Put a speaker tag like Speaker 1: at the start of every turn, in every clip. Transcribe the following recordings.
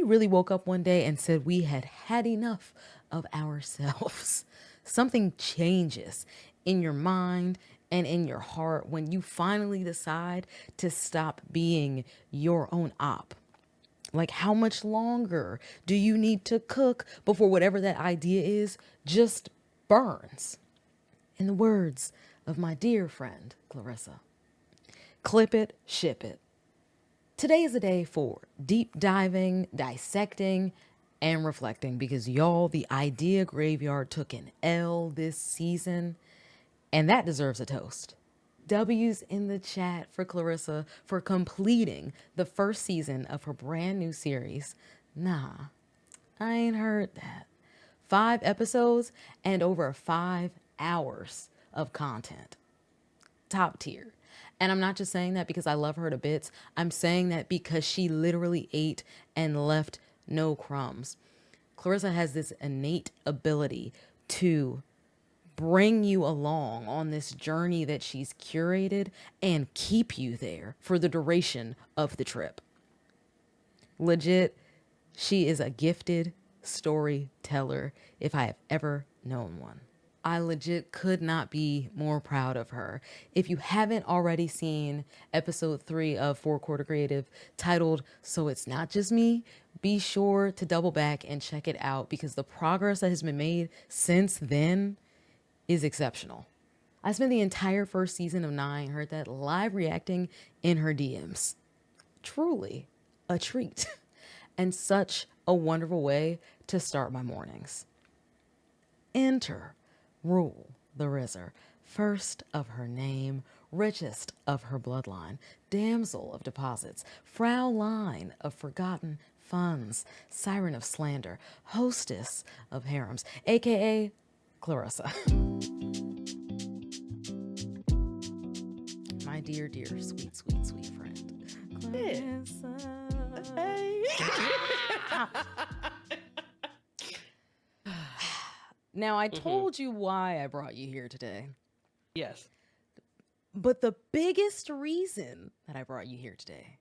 Speaker 1: really woke up one day and said we had had enough of ourselves. Something changes in your mind and in your heart when you finally decide to stop being your own op. Like, how much longer do you need to cook before whatever that idea is just burns? In the words of my dear friend, Clarissa, clip it, ship it. Today is a day for deep diving, dissecting, and reflecting because y'all, the idea graveyard took an L this season, and that deserves a toast. W's in the chat for Clarissa for completing the first season of her brand new series. Nah, I ain't heard that. 5 episodes and over 5 hours of content. Top tier. And I'm not just saying that because I love her to bits. I'm saying that because she literally ate and left no crumbs. Clarissa has this innate ability to bring you along on this journey that she's curated and keep you there for the duration of the trip. Legit, she is a gifted storyteller if I have ever known one. I legit could not be more proud of her. If you haven't already seen episode 3 of Four Quarter Creative titled So It's Not Just Me, be sure to double back and check it out because the progress that has been made since then is exceptional. I spent the entire first season of 9 heard that live reacting in her DMs. Truly a treat and such a wonderful way to start my mornings. Enter Rule the RZA, first of her name, richest of her bloodline, damsel of deposits, Fraulein of forgotten funds, siren of slander, hostess of harems, aka Clarissa. My dear, dear, sweet, sweet, sweet friend. Clarissa.
Speaker 2: Hey.
Speaker 1: Now, I told you why I brought you here today,
Speaker 2: Yes.
Speaker 1: but the biggest reason that I brought you here today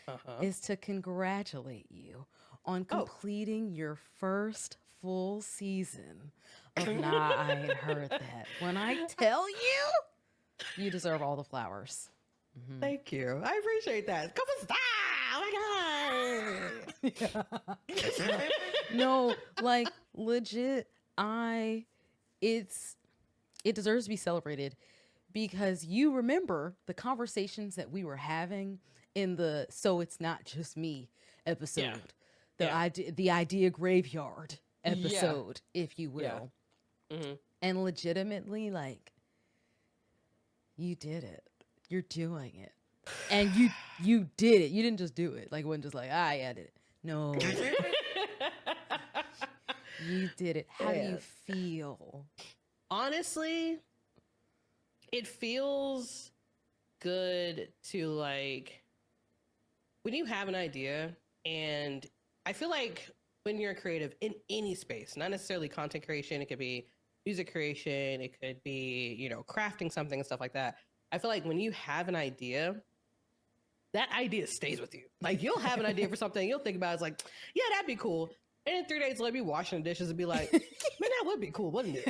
Speaker 2: Uh-huh.
Speaker 1: is to congratulate you on completing your first full season of Nah, I Ain't Heard That. When I tell you, you deserve all the flowers.
Speaker 2: Thank you. I appreciate that. Come on, stop! Oh my god!
Speaker 1: No, like legit, it deserves to be celebrated because you remember the conversations that we were having in the So It's Not Just Me episode. The idea graveyard episode, if you will. And legitimately, like, you did it. You're doing it. And you did it. You didn't just do it. Like, it wasn't just like, I did it. No. You did it. How do you feel?
Speaker 2: Honestly, it feels good to, like, when you have an idea, and I feel like when you're a creative in any space, not necessarily content creation, it could be music creation, it could be, you know, crafting something and stuff like that. I feel like when you have an idea, that idea stays with you. Like, you'll have an idea for something, you'll think about it, it's like, yeah, that'd be cool. And then 3 days later, be washing the dishes and be like, man, that would be cool, wouldn't it?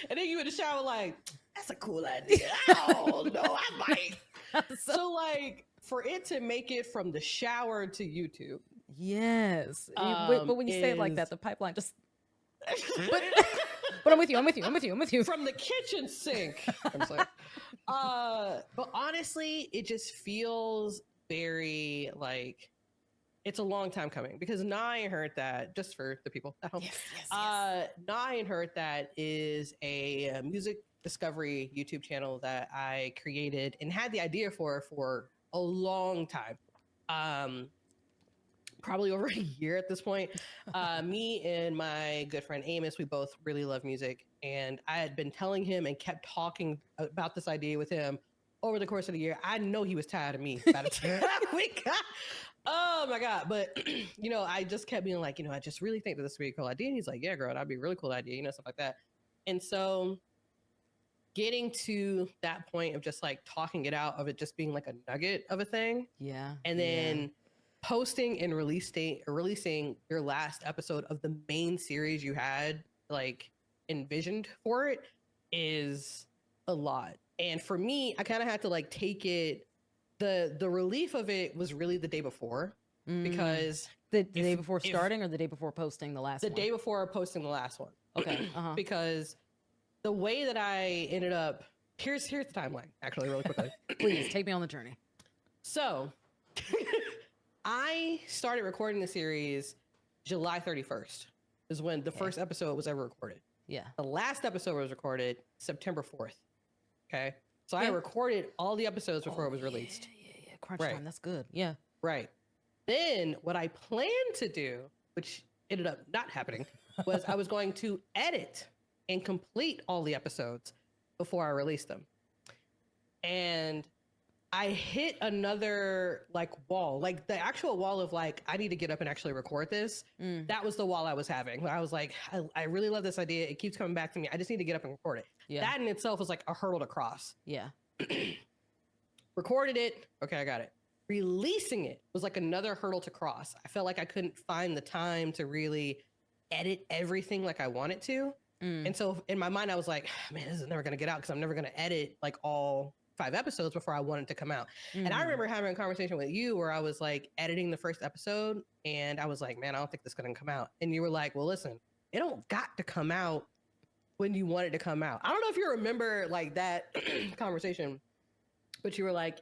Speaker 2: And then you in the shower like, that's a cool idea. Oh, no, I might. So, like, for it to make it from the shower to YouTube.
Speaker 1: Yes. But when you say it like that, the pipeline just... But I'm with you.
Speaker 2: From the kitchen sink. I'm sorry. But honestly, it just feels very, like, it's a long time coming because Nah, I Ain't Heard That, just for the people at home.
Speaker 1: Yes.
Speaker 2: Nah, I Ain't Heard That is a music discovery YouTube channel that I created and had the idea for a long time. Probably over a year at this point. Me and my good friend Amos, we both really love music. And I had been telling him and kept talking about this idea with him over the course of the year. I know he was tired of me by the time we got. Oh my God. But, you know, I just kept being like, you know, I just really think that this would be a cool idea. And he's like, yeah, girl, that'd be a really cool idea, you know, stuff like that. And so getting to that point of just like talking it out, of it just being like a nugget of a thing.
Speaker 1: Yeah.
Speaker 2: And then posting and releasing your last episode of the main series you had like envisioned for it is a lot. And for me, I kind of had to like take it. The relief of it was really the day before, because
Speaker 1: the day before starting, or the day before posting the last
Speaker 2: the
Speaker 1: one?
Speaker 2: day before posting the last one.
Speaker 1: Okay.
Speaker 2: Because the way that I ended up, here's the timeline actually really quickly.
Speaker 1: Please take me on the journey.
Speaker 2: So I started recording the series July 31st is when the first episode was ever recorded.
Speaker 1: Yeah.
Speaker 2: The last episode was recorded September 4th. Okay. So I recorded all the episodes before it was released.
Speaker 1: Yeah. Crunch time. That's good. Yeah.
Speaker 2: Right. Then what I planned to do, which ended up not happening, was I was going to edit and complete all the episodes before I released them. And I hit another like wall, like the actual wall of like, I need to get up and actually record this. That was the wall I was having. I was like, I really love this idea. It keeps coming back to me. I just need to get up and record it.
Speaker 1: Yeah.
Speaker 2: That in itself was like a hurdle to cross.
Speaker 1: Yeah.
Speaker 2: Recorded it. Okay, I got it. Releasing it was like another hurdle to cross. I felt like I couldn't find the time to really edit everything like I wanted to. And so in my mind, I was like, man, this is never going to get out because I'm never going to edit like all 5 episodes before I want it to come out. And I remember having a conversation with you where I was like editing the first episode and I was like, man, I don't think this is going to come out. And you were like, well, listen, it don't got to come out when you want it to come out. I don't know if you remember like that conversation, but you were like,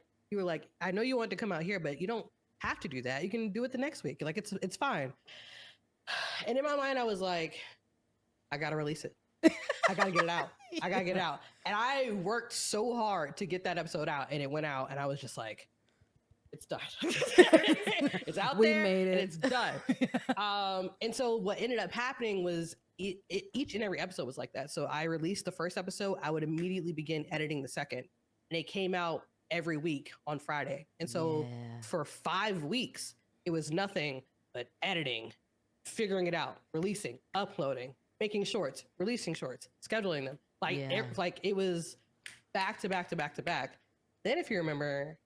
Speaker 2: I know you want it to come out here, but you don't have to do that. You can do it the next week. Like it's fine. And in my mind, I was like, I got to release it. I got to get it out. I got to get it out. And I worked so hard to get that episode out, and it went out, and I was just like, it's done. It's out
Speaker 1: We
Speaker 2: there.
Speaker 1: made it.
Speaker 2: And it's done. And so what ended up happening was each and every episode was like that. So I released the first episode. I would immediately begin editing the second, and it came out every week on Friday. And so for 5 weeks, it was nothing but editing, figuring it out, releasing, uploading, making shorts, releasing shorts, scheduling them. Like it was back to back to back to back. Then if you remember,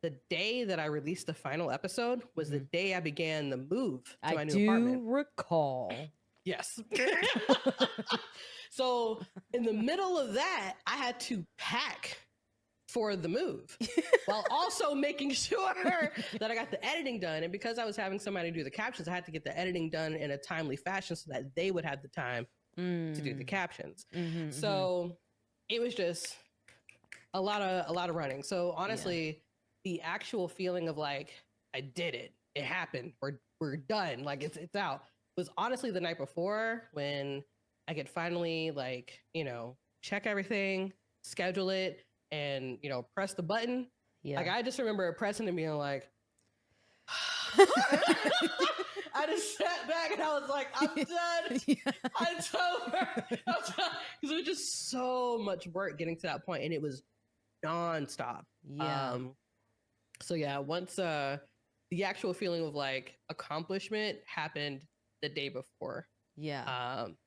Speaker 2: the day that I released the final episode was the day I began the move to my new apartment.
Speaker 1: I do recall.
Speaker 2: Yes. So in the middle of that, I had to pack for the move while also making sure that I got the editing done. And because I was having somebody do the captions, I had to get the editing done in a timely fashion so that they would have the time to do the captions. So it was just a lot of running. So honestly, the actual feeling of like, I did it, it happened, we're done, like it's out, was honestly the night before when I could finally like, check everything, schedule it, and press the button. Like I just remember pressing and being like, I just sat back and I was like, I'm done. It's over. Because it was just so much work getting to that point, and it was nonstop. So yeah, once the actual feeling of like accomplishment happened the day before.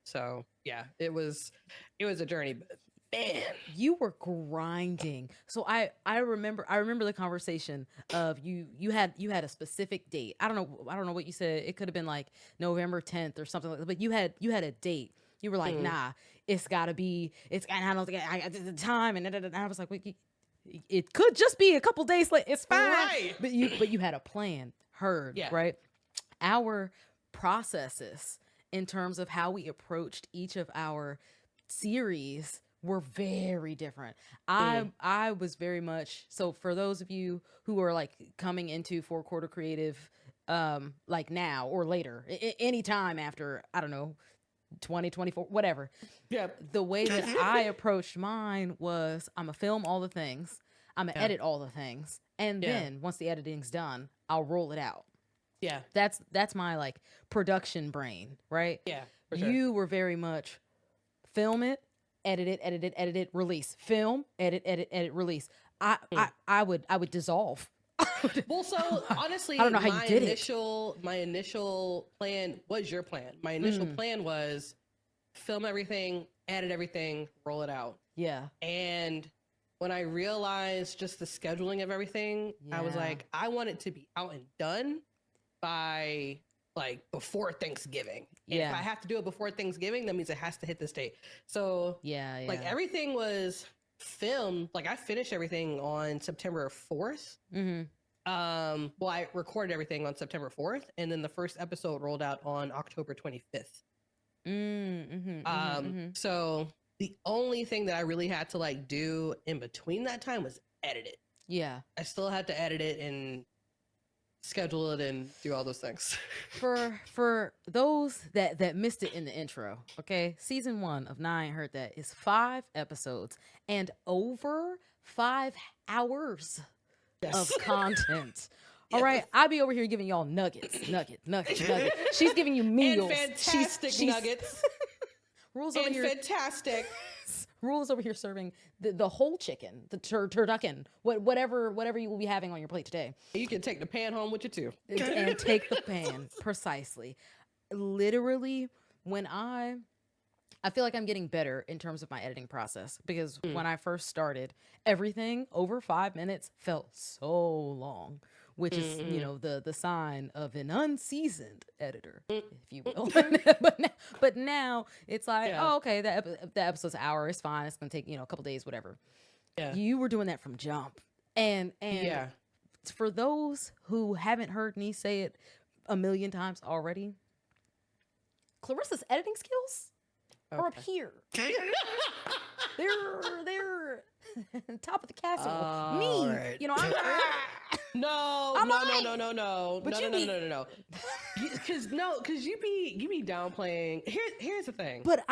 Speaker 2: So yeah, it was a journey, but man,
Speaker 1: you were grinding. So I remember the conversation of you had a specific date. I don't know what you said. It could have been like November 10th or something like that, but you had a date. You were like, nah, it's gotta be, and I don't think I got the time. And I was like, wait, it could just be a couple days late. It's fine.
Speaker 2: Right.
Speaker 1: But you had a plan, right? Our processes in terms of how we approached each of our series were very different. I was very much, so for those of you who are like coming into 4-Quarter Creative like now or later, any time after, I don't know, 2024, whatever. The way that I approached mine was, I'm gonna film all the things, I'm gonna edit all the things, and then once the editing's done, I'll roll it out. That's my like production brain, right?
Speaker 2: For sure.
Speaker 1: You were very much film it, edit it, release, film, edit, release. I would dissolve.
Speaker 2: Well, so honestly,
Speaker 1: I don't know how you did
Speaker 2: my initial plan was your plan. My initial plan was film everything, edit everything, roll it out. And when I realized just the scheduling of everything, I was like, I want it to be out and done by like before Thanksgiving. And if I have to do it before Thanksgiving, that means it has to hit this date. So like everything was filmed. Like I finished everything on September 4th. Well, I recorded everything on September 4th, and then the first episode rolled out on October 25th. So the only thing that I really had to like do in between that time was edit it.
Speaker 1: Yeah.
Speaker 2: I still had to edit it and schedule it and do all those things.
Speaker 1: For those that missed it in the intro, okay, season 1 of 9 Heard That is 5 episodes and over 5 hours of content. All right, I'll be over here giving y'all nuggets. She's giving you meals.
Speaker 2: And fantastic nuggets.
Speaker 1: Rules over here.
Speaker 2: Fantastic.
Speaker 1: Rules over here serving the whole chicken, the turducken, whatever you will be having on your plate today.
Speaker 2: You can take the pan home with you too.
Speaker 1: And take the pan, precisely. Literally, when I feel like I'm getting better in terms of my editing process, because when I first started, everything over 5 minutes felt so long, which is, you know, the sign of an unseasoned editor, if you will. but now it's like, oh, okay, the episode's an hour, it's fine. It's going to take, you know, a couple days, whatever. Yeah. You were doing that from jump. And for those who haven't heard me say it a million times already, Clarissa's editing skills are up here. They're top of the castle. Me,
Speaker 2: right.
Speaker 1: You know, I'm
Speaker 2: no. Because you be downplaying. Here's the thing.
Speaker 1: But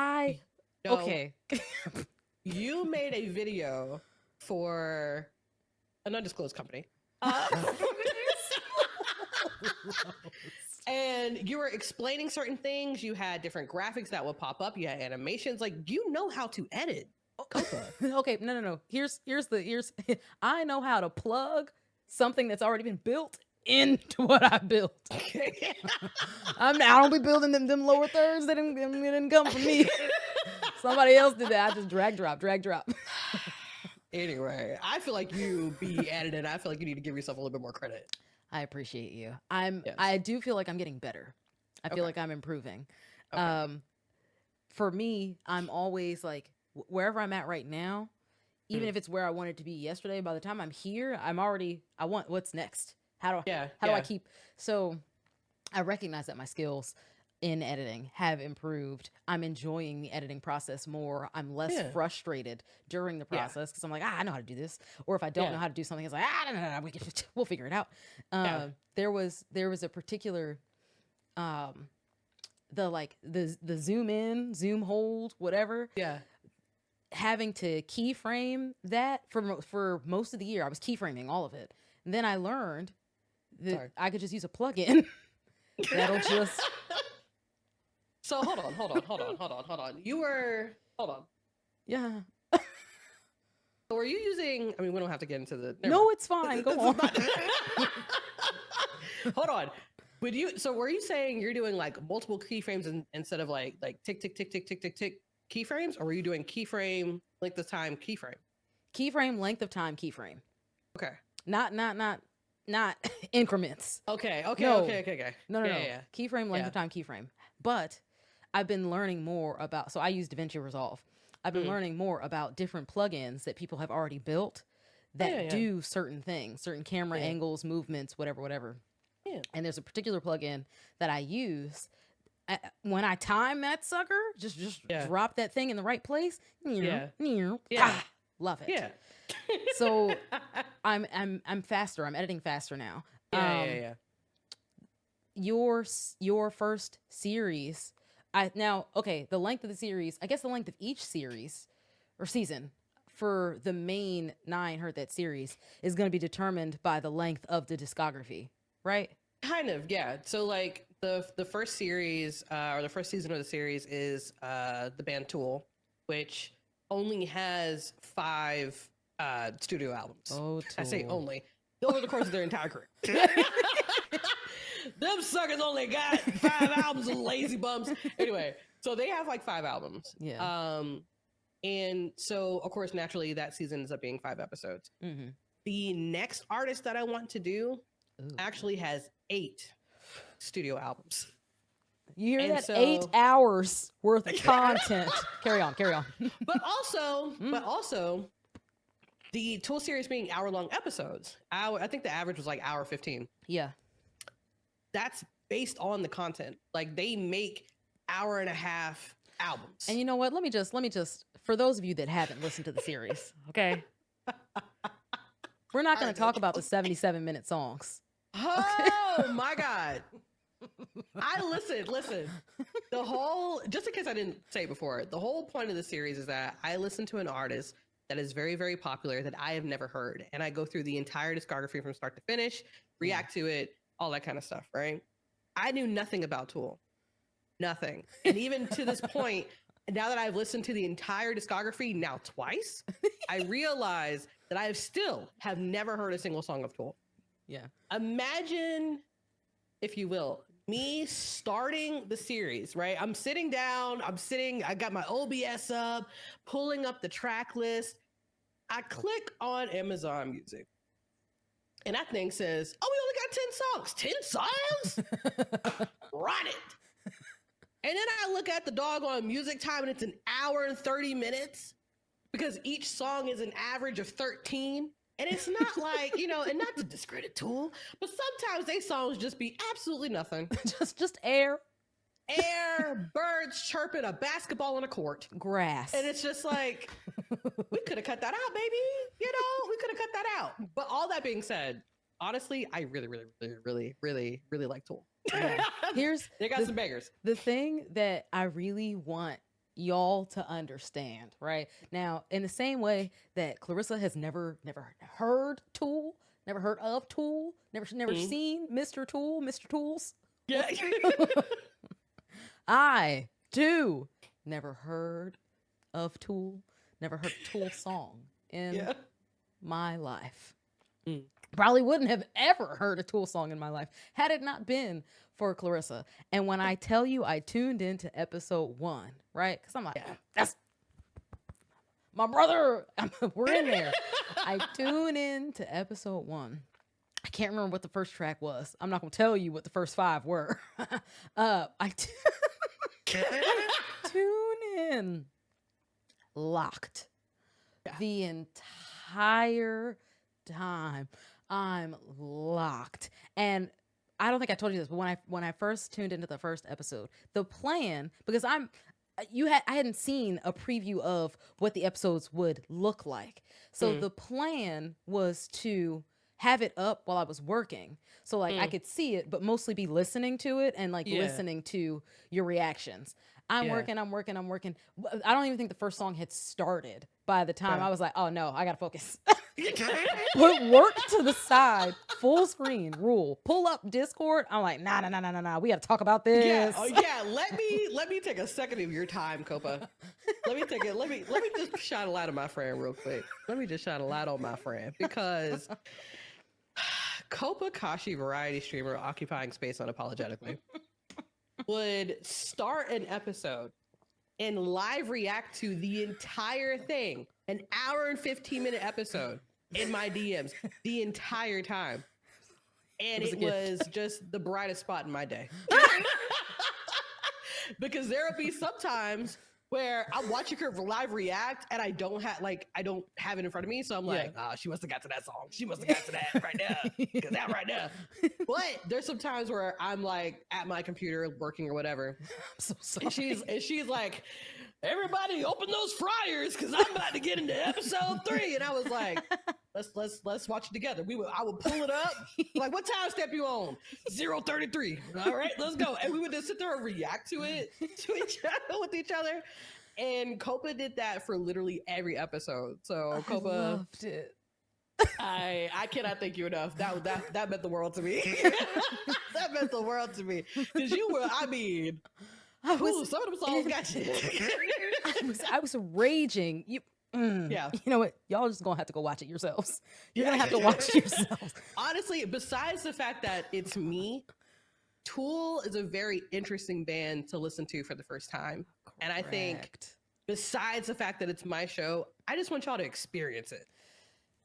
Speaker 1: okay.
Speaker 2: You made a video for an undisclosed company. And you were explaining certain things. You had different graphics that would pop up. You had animations. Like, you know how to edit.
Speaker 1: Okay, no. Here's I know how to plug something that's already been built into what I built. I don't be building them lower thirds. They didn't come from me. Somebody else did that. I just drag drop.
Speaker 2: Anyway, I feel like you be edited. I feel like you need to give yourself a little bit more credit.
Speaker 1: I appreciate you. I do feel like I'm getting better. I feel like I'm improving. For me, I'm always like, wherever I'm at right now, even if it's where I wanted to be yesterday, by the time I'm here, I want what's next. How do I keep? So I recognize that my skills in editing have improved. I'm enjoying the editing process more. I'm less frustrated during the process because I'm like, I know how to do this. Or if I don't know how to do something, it's like, no, we'll figure it out. There was a particular, the zoom in, zoom hold, whatever. Yeah. Having to keyframe that for most of the year, I was keyframing all of it. And then I learned that I could just use a plugin that'll just.
Speaker 2: So hold on. Hold on.
Speaker 1: Yeah.
Speaker 2: So were you using? I mean, we don't have to get into the.
Speaker 1: No, it's fine. Go on.
Speaker 2: Hold on. Were you saying you're doing like multiple keyframes instead of like tick tick tick tick tick tick tick keyframes, or were you doing keyframe length of time keyframe?
Speaker 1: Keyframe length of time keyframe.
Speaker 2: Okay.
Speaker 1: Not increments.
Speaker 2: Okay.
Speaker 1: No.
Speaker 2: Yeah.
Speaker 1: Keyframe length of time keyframe. But I've been learning more about. So I use DaVinci Resolve. I've been learning more about different plugins that people have already built that do certain things, certain camera angles, movements, whatever. Yeah. And there's a particular plugin that I use. When I time that sucker, just drop that thing in the right place. Love it. Yeah. So I'm faster. I'm editing faster now. Your first series, the length of the series, I guess the length of each series or season for the main 9 Heard That series is going to be determined by the length of the discography, right?
Speaker 2: Kind of, yeah. So like the first series or the first season of the series is the band Tool, which only has 5 studio albums.
Speaker 1: Oh, Tool.
Speaker 2: I say only over the course of their entire career. Them suckers only got 5 albums of lazy bums. Anyway, so they have like 5 albums. Yeah. And so of course, naturally, that season ends up being 5 episodes. Mm-hmm. The next artist that I want to do actually has 8 studio albums.
Speaker 1: You hear
Speaker 2: And
Speaker 1: that?
Speaker 2: so,
Speaker 1: 8 hours worth of content. Carry on.
Speaker 2: but also, the Tool series being hour-long episodes. I think the average was like hour 15.
Speaker 1: Yeah.
Speaker 2: That's based on the content. Like they make hour and a half albums.
Speaker 1: And you know what? Let me just for those of you that haven't listened to the series, okay? We're not going to talk about the 77-minute songs.
Speaker 2: Oh my God. Listen. The whole, just in case I didn't say it before, the whole point of the series is that I listen to an artist that is very, very popular that I have never heard. And I go through the entire discography from start to finish, react to it, all that kind of stuff, right? I knew nothing about Tool. Nothing. And even to this point, now that I've listened to the entire discography now twice, I realize that I still have never heard a single song of Tool.
Speaker 1: Yeah.
Speaker 2: Imagine, if you will, me starting the series, right? I'm sitting down, I got my OBS up, pulling up the track list. I click on Amazon Music. And that thing says, oh, we only got 10 songs. 10 songs? Run it. And then I look at the doggone music time and it's an hour and 30 minutes because each song is an average of 13. And it's not like, and not to discredit Tool, but sometimes they songs just be absolutely nothing.
Speaker 1: just air.
Speaker 2: Air, birds chirping, a basketball on a court.
Speaker 1: Grass.
Speaker 2: And it's just like, we could have cut that out, baby. We could have cut that out. But all that being said, honestly, I really, really, really, really, really, really like Tool.
Speaker 1: Yeah.
Speaker 2: They got some bangers.
Speaker 1: The thing that I really want y'all to understand, right? Now, in the same way that Clarissa has never heard Tool, never heard of Tool, never seen Mr. Tool, Mr. Tools.
Speaker 2: Yeah.
Speaker 1: I too never heard of Tool, never heard a Tool song in my life. Probably wouldn't have ever heard a Tool song in my life had it not been for Clarissa. And when I tell you I tuned into episode 1, right? Because I'm like, that's my brother. We're in there. I tune in to episode 1. I can't remember what the first track was. I'm not going to tell you what the first 5 were. I tune in. Locked. The entire time. I'm locked. And I don't think I told you this, but when I first tuned into the first episode, the plan, because I hadn't seen a preview of what the episodes would look like. So the plan was to have it up while I was working. So like I could see it, but mostly be listening to it and listening to your reactions. I'm working. I don't even think the first song had started by the time I was like, oh no, I gotta focus. Put work to the side, full screen rule. Pull up Discord. I'm like, nah. We gotta talk about this.
Speaker 2: Let me take a second of your time, Copa. Let me just shine a light on my friend real quick. Let me just shine a light on my friend because Copa Kashi, variety streamer occupying space unapologetically, would start an episode and live react to the entire thing, an hour and 15-minute episode in my DMs the entire time. And it was just the brightest spot in my day. Because there will be sometimes where I'm watching her live react and I don't have it in front of me. So I'm like, she must have got to that song. She must have got to that right now. Because that right now. But there's some times where I'm like at my computer working or whatever.
Speaker 1: I'm so sorry.
Speaker 2: And she's like, everybody open those fryers because I'm about to get into episode 3. And I was like, let's watch it together. I would pull it up. Like, what time step you on? 0:33. All right, let's go. And we would just sit there and react to it with each other. And Copa did that for literally every episode. So Copa,
Speaker 1: I loved it.
Speaker 2: I cannot thank you enough. That meant the world to me. That meant the world to me. Because you were, some of them songs got you.
Speaker 1: I was raging. You know what? Y'all just gonna have to go watch it yourselves. You're gonna have to watch it yourselves.
Speaker 2: Honestly, besides the fact that it's me, Tool is a very interesting band to listen to for the first time. Correct. And I think besides the fact that it's my show, I just want y'all to experience it.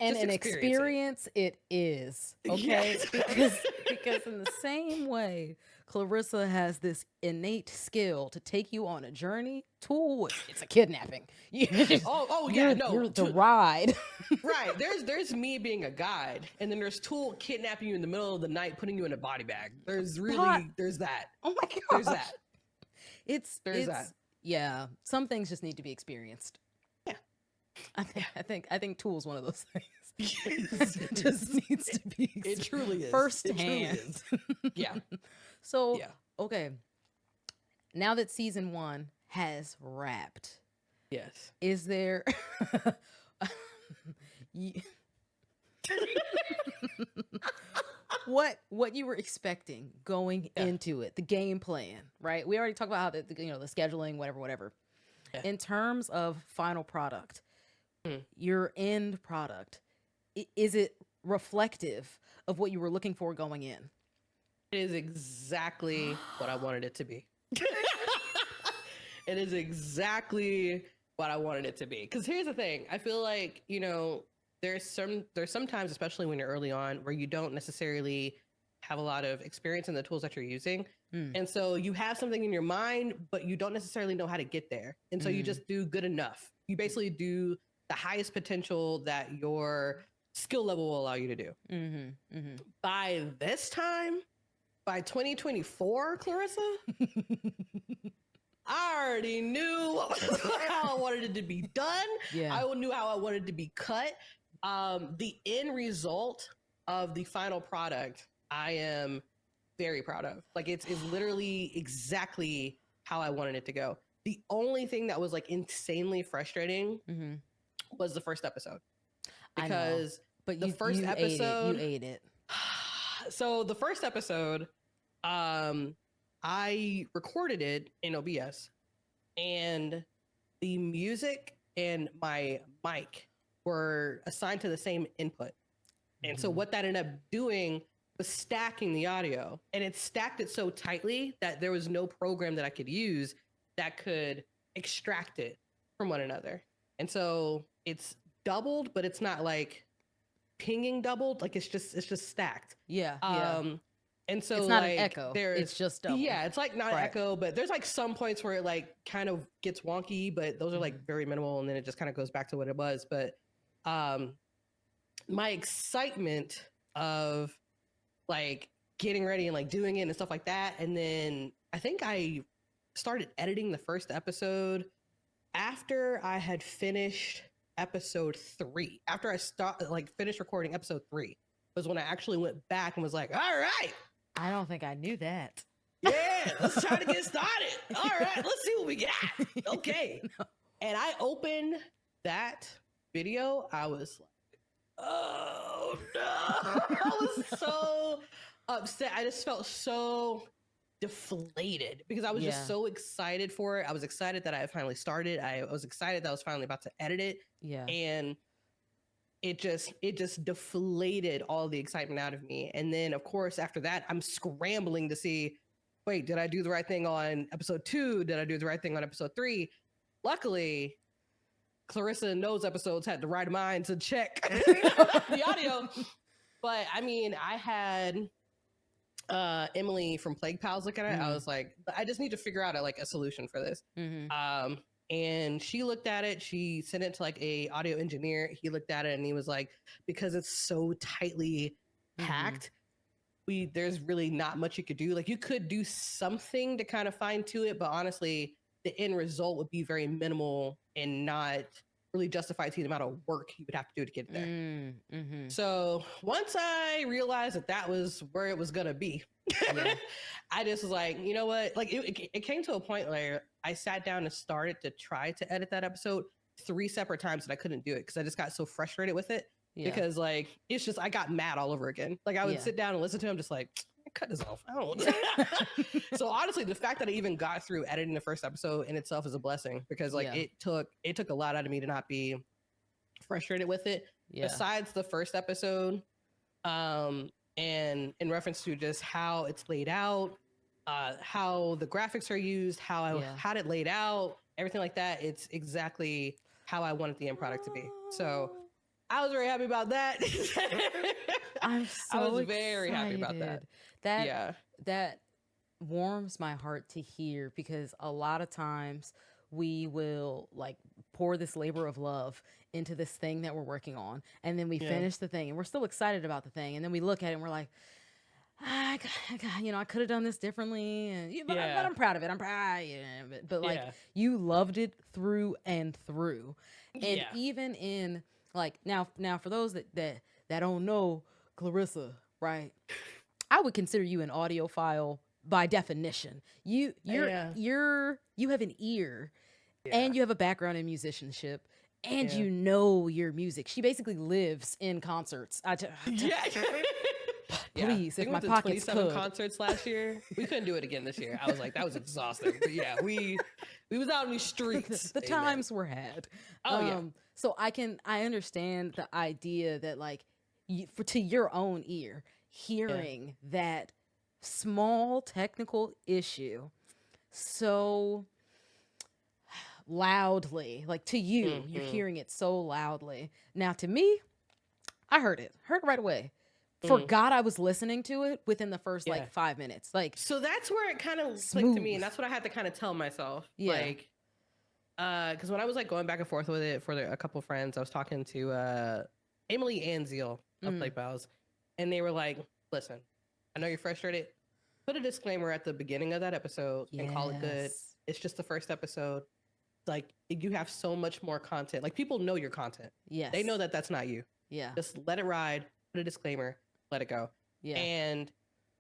Speaker 1: And
Speaker 2: Just
Speaker 1: an
Speaker 2: experience it.
Speaker 1: experience it is, okay?
Speaker 2: Yes.
Speaker 1: Because in the same way, Clarissa has this innate skill to take you on a journey. Tool, it's a kidnapping.
Speaker 2: Oh yeah,
Speaker 1: You're
Speaker 2: no.
Speaker 1: the ride.
Speaker 2: Right. There's me being a guide, and then there's Tool kidnapping you in the middle of the night, putting you in a body bag.
Speaker 1: Pot.
Speaker 2: There's that.
Speaker 1: Oh my
Speaker 2: There's
Speaker 1: gosh.
Speaker 2: that.
Speaker 1: It's
Speaker 2: There's that.
Speaker 1: yeah. Some things just need to be experienced.
Speaker 2: Yeah.
Speaker 1: I think Tool's one of those things.
Speaker 2: Yes.
Speaker 1: It just needs to be
Speaker 2: It truly is.
Speaker 1: firsthand.
Speaker 2: It truly is. Yeah.
Speaker 1: So
Speaker 2: Yeah.
Speaker 1: okay, now that season 1 has wrapped,
Speaker 2: Yes.
Speaker 1: is there y- what you were expecting going
Speaker 2: Yeah.
Speaker 1: into it, the game plan, right? We already talked about how the the scheduling, whatever.
Speaker 2: Yeah.
Speaker 1: In terms of final product,
Speaker 2: Mm.
Speaker 1: your end product, is it reflective of what you were looking for going in?
Speaker 2: It is exactly what I wanted it to be. It is exactly what I wanted it to be. Because here's the thing. I feel like, there's sometimes, especially when you're early on, where you don't necessarily have a lot of experience in the tools that you're using.
Speaker 1: Mm.
Speaker 2: And so you have something in your mind, but you don't necessarily know how to get there. And so you just do good enough. You basically do the highest potential that your skill level will allow you to do.
Speaker 1: Mm-hmm. Mm-hmm.
Speaker 2: By this time, by 2024, Clarissa, I already knew how I wanted it to be done.
Speaker 1: Yeah.
Speaker 2: I knew how I wanted it to be cut. The end result of the final product, I am very proud of. Like it's literally exactly how I wanted it to go. The only thing that was like insanely frustrating
Speaker 1: Mm-hmm.
Speaker 2: was the first episode.
Speaker 1: I know,
Speaker 2: Because
Speaker 1: but
Speaker 2: the first episode,
Speaker 1: you ate it.
Speaker 2: so the first episode, I recorded it in OBS, and the music and my mic were assigned to the same input. And so what that ended up doing was stacking the audio, and it stacked it so tightly that there was no program that I could use that could extract it from one another. And so it's doubled, but it's not like pinging doubled. Like it's just stacked.
Speaker 1: Yeah.
Speaker 2: And so
Speaker 1: It's not
Speaker 2: like
Speaker 1: an echo.
Speaker 2: there's
Speaker 1: It's just double.
Speaker 2: yeah, it's like not
Speaker 1: Right.
Speaker 2: echo, but there's like some points where it like kind of gets wonky, but those are like very minimal, and then it just kind of goes back to what it was. But my excitement of like getting ready and like doing it and stuff like that, and then I think I started editing the first episode after I had finished episode 3. After I finished recording episode 3 was when I actually went back and was like, all right,
Speaker 1: I don't think I knew that.
Speaker 2: yeah, let's try to get started. All right, let's see what we got. Okay.
Speaker 1: No.
Speaker 2: And I opened that video. I was like, oh no. I was so upset. I just felt so deflated because I was
Speaker 1: Yeah.
Speaker 2: just so excited for it. I was excited that I had finally started. I was excited that I was finally about to edit it.
Speaker 1: Yeah.
Speaker 2: And it just deflated all the excitement out of me. And then of course after that I'm scrambling to see, wait, did I do the right thing on episode 2? Did I do the right thing on episode 3? Luckily, Clarissa and those episodes had the right mind to check the audio. But I mean, I had Emily from Plague Pals look at it. I was like, I just need to figure out a solution for this. And she looked at it. She sent it to like a audio engineer. He looked at it and he was like, because it's so tightly packed, there's really not much you could do. Like you could do something to kind of fine tune it, but honestly, the end result would be very minimal and not really justify to the amount of work you would have to do to get there. So once I realized that was where it was gonna be, I just was like, you know what? Like it came to a point where I sat down and started to try to edit that episode 3 separate times, and I couldn't do it because I just got so frustrated with it. Because like it's just I got mad all over again. Like I would sit down and listen to him, just like cut this off. I don't. So honestly, the fact that I even got through editing the first episode in itself is a blessing because like it took a lot out of me to not be frustrated with it. Besides the first episode, and in reference to just how it's laid out, how the graphics are used, how I had it laid out, everything like that, it's exactly how I wanted the end product to be. So I was very happy about that.
Speaker 1: I'm so
Speaker 2: I was very happy about that.
Speaker 1: That
Speaker 2: Yeah.
Speaker 1: that warms my heart to hear, because a lot of times we will like pour this labor of love into this thing that we're working on, and then we
Speaker 2: Yeah.
Speaker 1: finish the thing and we're still excited about the thing, and then we look at it and we're like, I could have done this differently, and but
Speaker 2: Yeah.
Speaker 1: I'm proud of it. I'm proud, yeah, but like
Speaker 2: Yeah.
Speaker 1: you loved it through and through, and
Speaker 2: Yeah.
Speaker 1: even in like now for those that don't know Clarissa, right? I would consider you an audiophile by definition.
Speaker 2: Yeah.
Speaker 1: You have an ear,
Speaker 2: Yeah.
Speaker 1: and you have a background in musicianship, and
Speaker 2: Yeah.
Speaker 1: you know your music. She basically lives in concerts.
Speaker 2: Yeah. Yeah. I
Speaker 1: Please,
Speaker 2: think
Speaker 1: if
Speaker 2: we
Speaker 1: my
Speaker 2: went to
Speaker 1: pockets
Speaker 2: 27
Speaker 1: could.
Speaker 2: concerts last year. We couldn't do it again this year. I was like, that was exhausting. But yeah, we was out in these streets.
Speaker 1: The
Speaker 2: Amen.
Speaker 1: times were had.
Speaker 2: Oh yeah.
Speaker 1: So I understand the idea that like to your own ear,
Speaker 2: Yeah.
Speaker 1: hearing that small technical issue so loudly, like to you, you're
Speaker 2: Mm-hmm.
Speaker 1: hearing it so loudly. Now to me, I heard it right away.
Speaker 2: Mm.
Speaker 1: Forgot I was listening to it within the first
Speaker 2: Yeah.
Speaker 1: like 5 minutes. Like
Speaker 2: So that's where it kind of clicked to
Speaker 1: smooth.
Speaker 2: me, and that's what I had to kind of tell myself.
Speaker 1: Yeah.
Speaker 2: Like, because when I was like going back and forth with it for a couple friends, I was talking to Emily and Zeal of Play Pals, and they were like, "Listen, I know you're frustrated. Put a disclaimer at the beginning of that episode and call it good.
Speaker 1: Yes.
Speaker 2: It's just the first episode. Like, you have so much more content. Like, people know your content.
Speaker 1: Yes.
Speaker 2: They know that that's not you.
Speaker 1: Yeah.
Speaker 2: Just let it ride. Put a disclaimer. Let it go.
Speaker 1: Yeah.
Speaker 2: And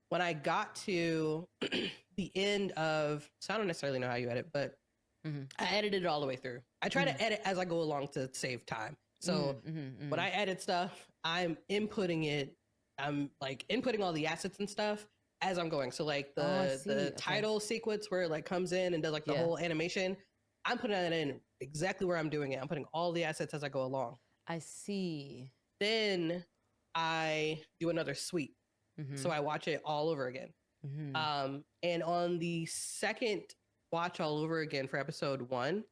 Speaker 2: when I got to the end of, so I don't necessarily know how you edit, but I edited it all the way through. I try to edit as I go along to save time. So when I edit stuff, I'm inputting it. I'm like inputting all the assets and stuff as I'm going. So like the title sequence where it like comes in and does like the whole animation, I'm putting that in exactly where I'm doing it. I'm putting all the assets as I go along.
Speaker 1: I see.
Speaker 2: Then I do another sweep. So I watch it all over again. And on the second watch all over again for episode 1,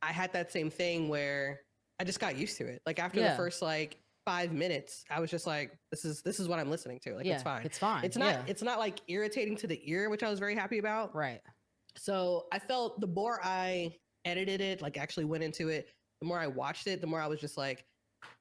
Speaker 2: I had that same thing where I just got used to it. Like after the first like 5 minutes, I was just like, this is what I'm listening to. Like it's fine.
Speaker 1: It's fine.
Speaker 2: It's not like irritating to the ear, which I was very happy about.
Speaker 1: Right.
Speaker 2: So I felt the more I edited it, like actually went into it, the more I watched it, the more I was just like,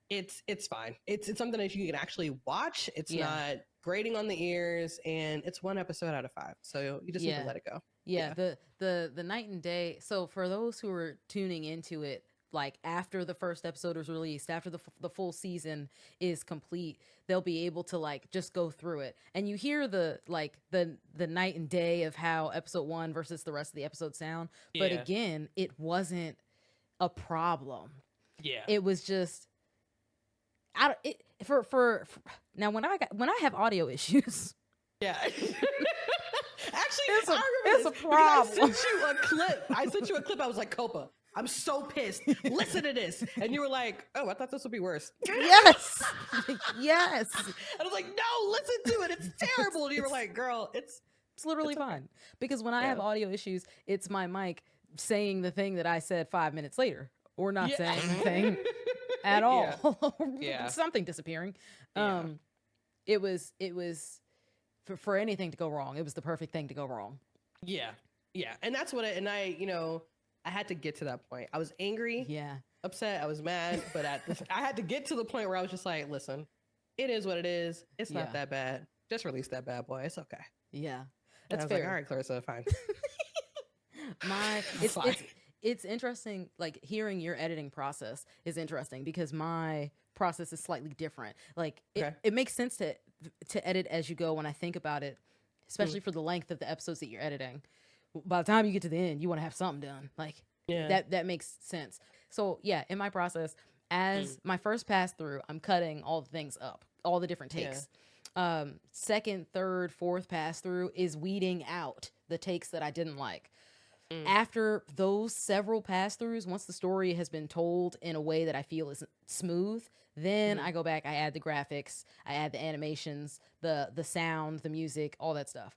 Speaker 2: it's fine. It's something that you can actually watch. It's not grating on the ears, and it's 1 episode out of 5. So you just need to let it go.
Speaker 1: Yeah. The night and day. So for those who are tuning into it, like after the first episode is released, after the full season is complete, they'll be able to like just go through it, and you hear the night and day of how episode 1 versus the rest of the episodes sound. But again, it wasn't a problem.
Speaker 2: Yeah.
Speaker 1: It was just for now when I have audio issues.
Speaker 2: Yeah. Actually,
Speaker 1: it's a problem.
Speaker 2: I sent you a clip. I was like, Copa, I'm so pissed. Listen to this. And you were like, oh, I thought this would be worse.
Speaker 1: Yes. Yes.
Speaker 2: And I was like, no, listen to it. It's terrible. And you were like, girl, it's
Speaker 1: literally fine. Because when I have audio issues, it's my mic saying the thing that I said 5 minutes later, or not saying anything at all. Something disappearing. It was for anything to go wrong. It was the perfect thing to go wrong.
Speaker 2: Yeah. Yeah. And that's what I had to get to that point. I was angry.
Speaker 1: Yeah.
Speaker 2: Upset. I was mad. But I had to get to the point where I was just like, listen, it is what it is. It's not that bad. Just release that bad boy. It's okay.
Speaker 1: Yeah.
Speaker 2: That's fair. Like, all right, Clarissa, fine.
Speaker 1: It's interesting, like hearing your editing process is interesting because my process is slightly different. Like it makes sense to edit as you go when I think about it, especially for the length of the episodes that you're editing. By the time you get to the end, you want to have something done. Like that makes sense. So yeah, in my process, as my first pass through, I'm cutting all the things up, all the different takes. Second, third, fourth pass through is weeding out the takes that I didn't like. After those several pass throughs, once the story has been told in a way that I feel is smooth, then I go back, I add the graphics, I add the animations, the sound, the music, all that stuff.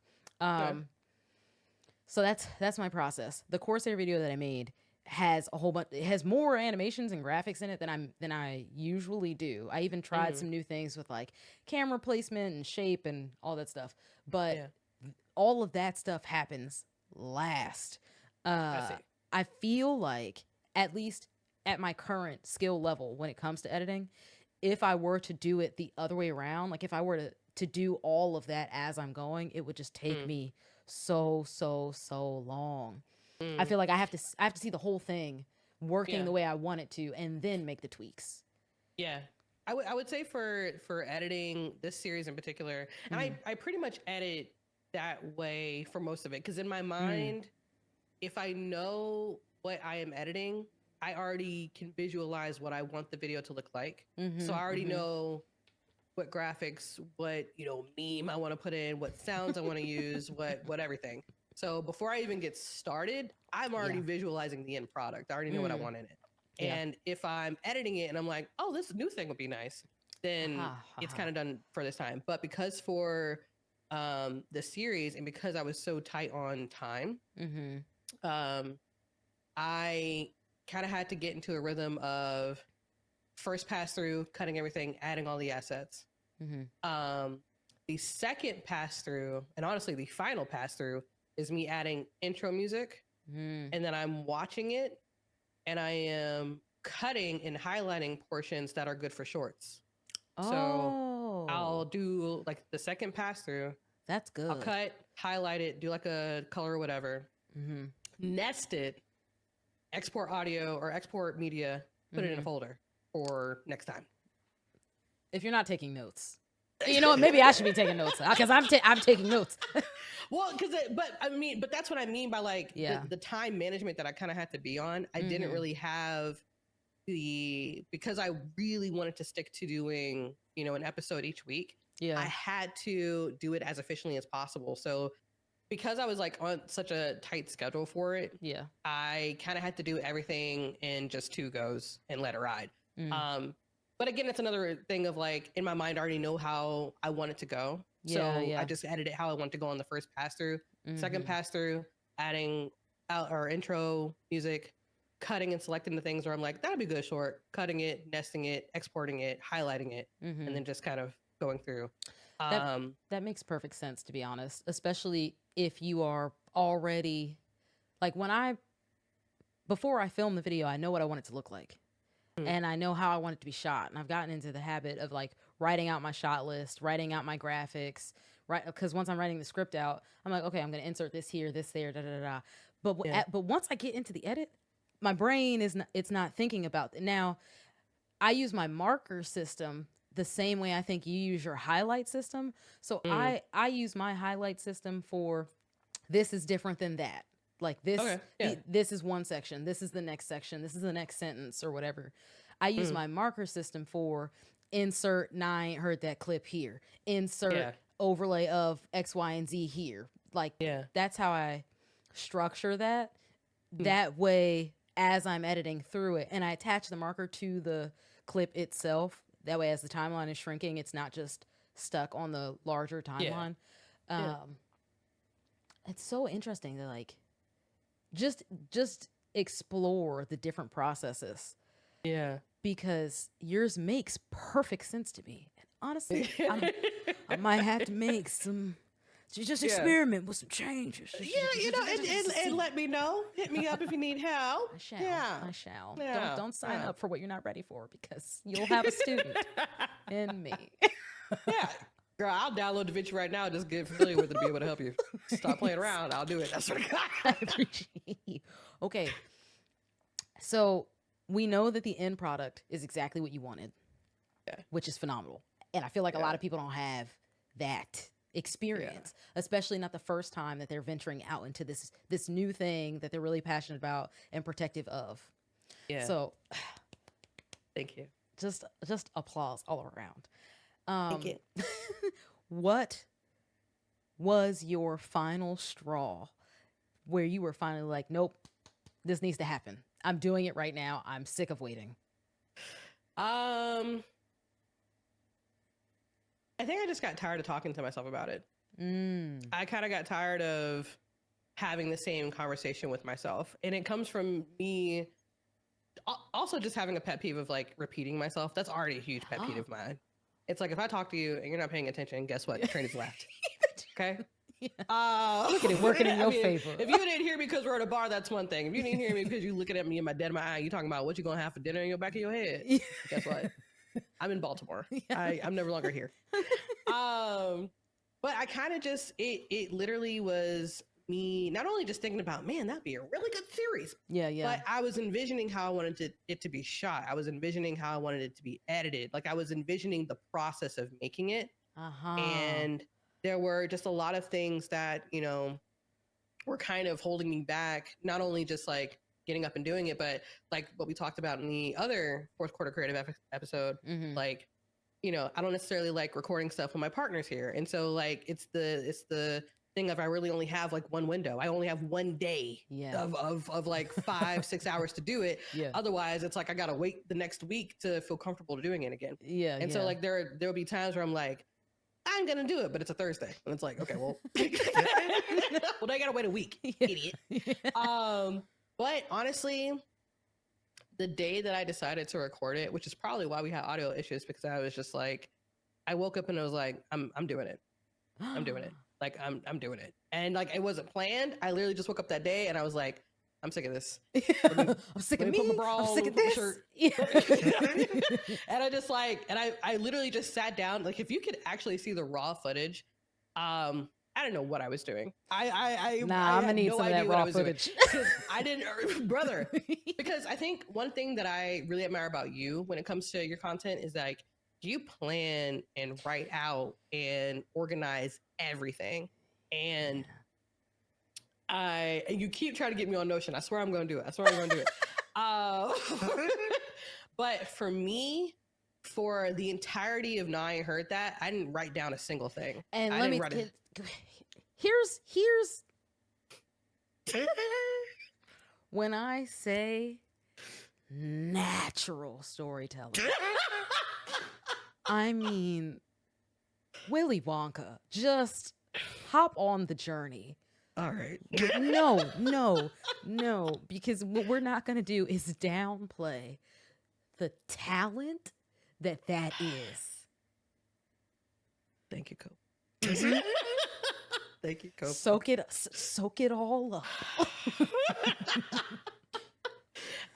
Speaker 1: So that's my process. The Corsair video that I made has a whole bunch. It has more animations and graphics in it than I usually do. I even tried some new things with like camera placement and shape and all that stuff. But
Speaker 2: Yeah.
Speaker 1: all of that stuff happens last.
Speaker 2: I
Speaker 1: Uh,
Speaker 2: see.
Speaker 1: I feel like, at least at my current skill level when it comes to editing, if I were to do it the other way around, like if I were to do all of that as I'm going, it would just take
Speaker 2: Mm.
Speaker 1: me so long. I
Speaker 2: Mm.
Speaker 1: feel like I have to see the whole thing working
Speaker 2: Yeah.
Speaker 1: the way I want it to, and then make the tweaks.
Speaker 2: Yeah. I would say for editing this series in particular, and I pretty much edit that way for most of it, because in my mind, if I know what I am editing, I already can visualize what I want the video to look like. So I already know what graphics, what, meme I want to put in, what sounds I want to use, what everything. So before I even get started, I'm already
Speaker 1: Yeah.
Speaker 2: visualizing the end product. I already know what I want in it.
Speaker 1: Yeah.
Speaker 2: And if I'm editing it and I'm like, oh, this new thing would be nice, then it's kind of done for this time. But because for the series, and because I was so tight on time, um, I kind of had to get into a rhythm of first pass through, cutting everything, adding all the assets. The second pass through, and honestly, the final pass through, is me adding intro music, and then I'm watching it, and I am cutting and highlighting portions that are good for shorts. So I'll do like the second pass through.
Speaker 1: That's good.
Speaker 2: I'll cut, highlight it, do like a color or whatever, nest it, export audio or export media, put it in a folder for next time.
Speaker 1: If you're not taking notes, you know what? Maybe I should be taking notes, because I'm taking notes.
Speaker 2: Well, but that's what I mean by like the time management that I kind of had to be on. I didn't really have because I really wanted to stick to doing, an episode each week. I had to do it as efficiently as possible. So because I was like on such a tight schedule for it, I kind of had to do everything in just 2 goes and let it ride. But again, it's another thing of like, in my mind, I already know how I want it to go. So I just edited it how I want to go on the first pass through. Second pass through, adding out our intro music, cutting and selecting the things where I'm like, that'd be good short, cutting it, nesting it, exporting it, highlighting it, and then just kind of going through.
Speaker 1: That makes perfect sense, to be honest, especially if you are already, like, before I film the video, I know what I want it to look like. And I know how I want it to be shot. And I've gotten into the habit of like writing out my shot list, writing out my graphics, right? Because once I'm writing the script out, I'm like, okay, I'm going to insert this here, this there, da da da. But once I get into the edit, my brain it's not thinking about it. Now, I use my marker system the same way I think you use your highlight system. So I use my highlight system for, this is different than that. Like this, this is one section. This is the next section. This is the next sentence or whatever. I use my marker system for insert, nah, I ain't heard that clip here. Insert overlay of X, Y, and Z here. Like that's how I structure that. That way, as I'm editing through it, and I attach the marker to the clip itself. That way, as the timeline is shrinking, it's not just stuck on the larger timeline. It's so interesting that like, just explore the different processes.
Speaker 2: Yeah.
Speaker 1: Because yours makes perfect sense to me. And honestly, I might have to make some, just experiment with some changes.
Speaker 2: And let me know. Hit me up if you need help.
Speaker 1: I shall. Don't sign up for what you're not ready for, because you'll have a student in me.
Speaker 2: Girl, I'll download DaVinci right now. Just get familiar with it to be able to help you. Stop playing around. I'll do it. That's what
Speaker 1: I appreciate you. Okay. So we know that the end product is exactly what you wanted, which is phenomenal. And I feel like a lot of people don't have that experience, especially not the first time that they're venturing out into this new thing that they're really passionate about and protective of. Yeah. So
Speaker 2: thank you.
Speaker 1: Just applause all around.
Speaker 2: Thank you.
Speaker 1: What was your final straw where you were finally like, nope, this needs to happen. I'm doing it right now. I'm sick of waiting.
Speaker 2: I think I just got tired of talking to myself about it. I kind of got tired of having the same conversation with myself. And it comes from me also just having a pet peeve of like repeating myself. That's already a huge pet peeve of mine. It's like if I talk to you and you're not paying attention, guess what? The train is left. Okay.
Speaker 1: Yeah. Look at it working in your favor.
Speaker 2: If you didn't hear me because we're at a bar, that's one thing. If you didn't hear me because you looking at me in my dead of my eye, you talking about what you gonna have for dinner in your back of your head. Guess what? I'm in Baltimore. Yeah. I'm no longer here. But I kind of just it literally was me not only just thinking about, man, that'd be a really good series.
Speaker 1: Yeah.
Speaker 2: But I was envisioning how I wanted it to be shot. I was envisioning how I wanted it to be edited. Like I was envisioning the process of making it. And there were just a lot of things that, you know, were kind of holding me back, not only just like getting up and doing it, but like what we talked about in the other fourth quarter creative episode, like, you know, I don't necessarily like recording stuff when my partner's here. And so like, it's the thing of I really only have like one window. I only have one day of like 5-6 hours to do it.
Speaker 1: Yeah.
Speaker 2: Otherwise it's like, I got to wait the next week to feel comfortable doing it again.
Speaker 1: Yeah.
Speaker 2: And so like, there'll be times where I'm like, I'm going to do it, but it's a Thursday. And it's like, okay, well, well, they got to wait a week, idiot. But honestly, the day that I decided to record it, which is probably why we had audio issues, because I was just like, I woke up and I was like, I'm doing it. I'm doing it. Like, I'm doing it. And like, it wasn't planned. I literally just woke up that day and I was like, I'm sick of this.
Speaker 1: I'm sick of me.
Speaker 2: Put my bra
Speaker 1: I'm sick of this.
Speaker 2: Shirt.
Speaker 1: Yeah.
Speaker 2: And I just like, and I literally just sat down. Like, if you could actually see the raw footage, I didn't know what I was doing. I'm
Speaker 1: gonna need some of that raw footage.
Speaker 2: I didn't, brother. Because I think one thing that I really admire about you when it comes to your content is like, you plan and write out and organize everything. And you keep trying to get me on Notion. I swear I'm going to do it. But for me, for the entirety of Now I Heard That, I didn't write down a single thing.
Speaker 1: And
Speaker 2: I
Speaker 1: let me here's when I say natural storytelling, I mean Willy Wonka. Just hop on the journey.
Speaker 2: All right.
Speaker 1: No, because what we're not going to do is downplay the talent that is.
Speaker 2: Thank you, Cope. Thank you, Cope.
Speaker 1: Soak it all up.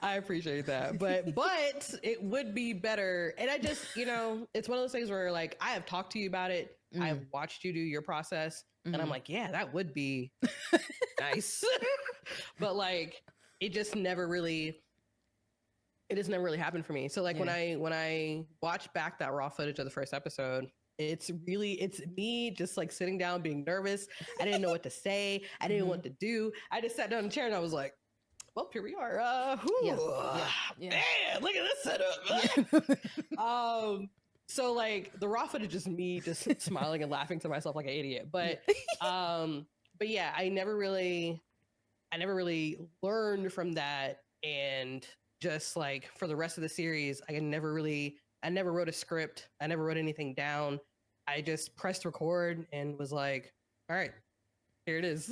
Speaker 2: I appreciate that, but it would be better. And I just, you know, it's one of those things where like I have talked to you about it. I've watched you do your process, and I'm like, yeah, that would be nice. But like, it just never really happened for me. So like when I watched back that raw footage of the first episode, it's me just like sitting down being nervous. I didn't know what to say. I didn't know what to do. I just sat down in the chair and I was like, well, here we are. Man, look at this setup. So like the raw footage is me just smiling and laughing to myself like an idiot. But yeah, I never really learned from that. And just like for the rest of the series, I never wrote a script. I never wrote anything down. I just pressed record and was like, all right, here it is.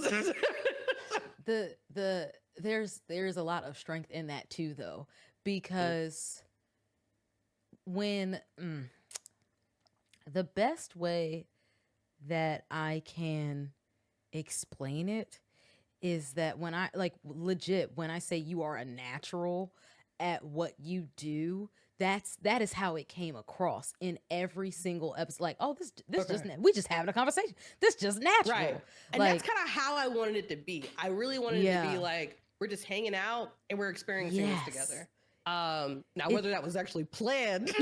Speaker 1: There's a lot of strength in that too, though, because when the best way that I can explain it is that when I when I say you are a natural at what you do, that is how it came across in every single episode. Like, oh, this just we just having a conversation. This just natural,
Speaker 2: right? And
Speaker 1: like,
Speaker 2: that's kind of how I wanted it to be. I really wanted it to be like we're just hanging out and we're experiencing this together. Now whether that was actually planned,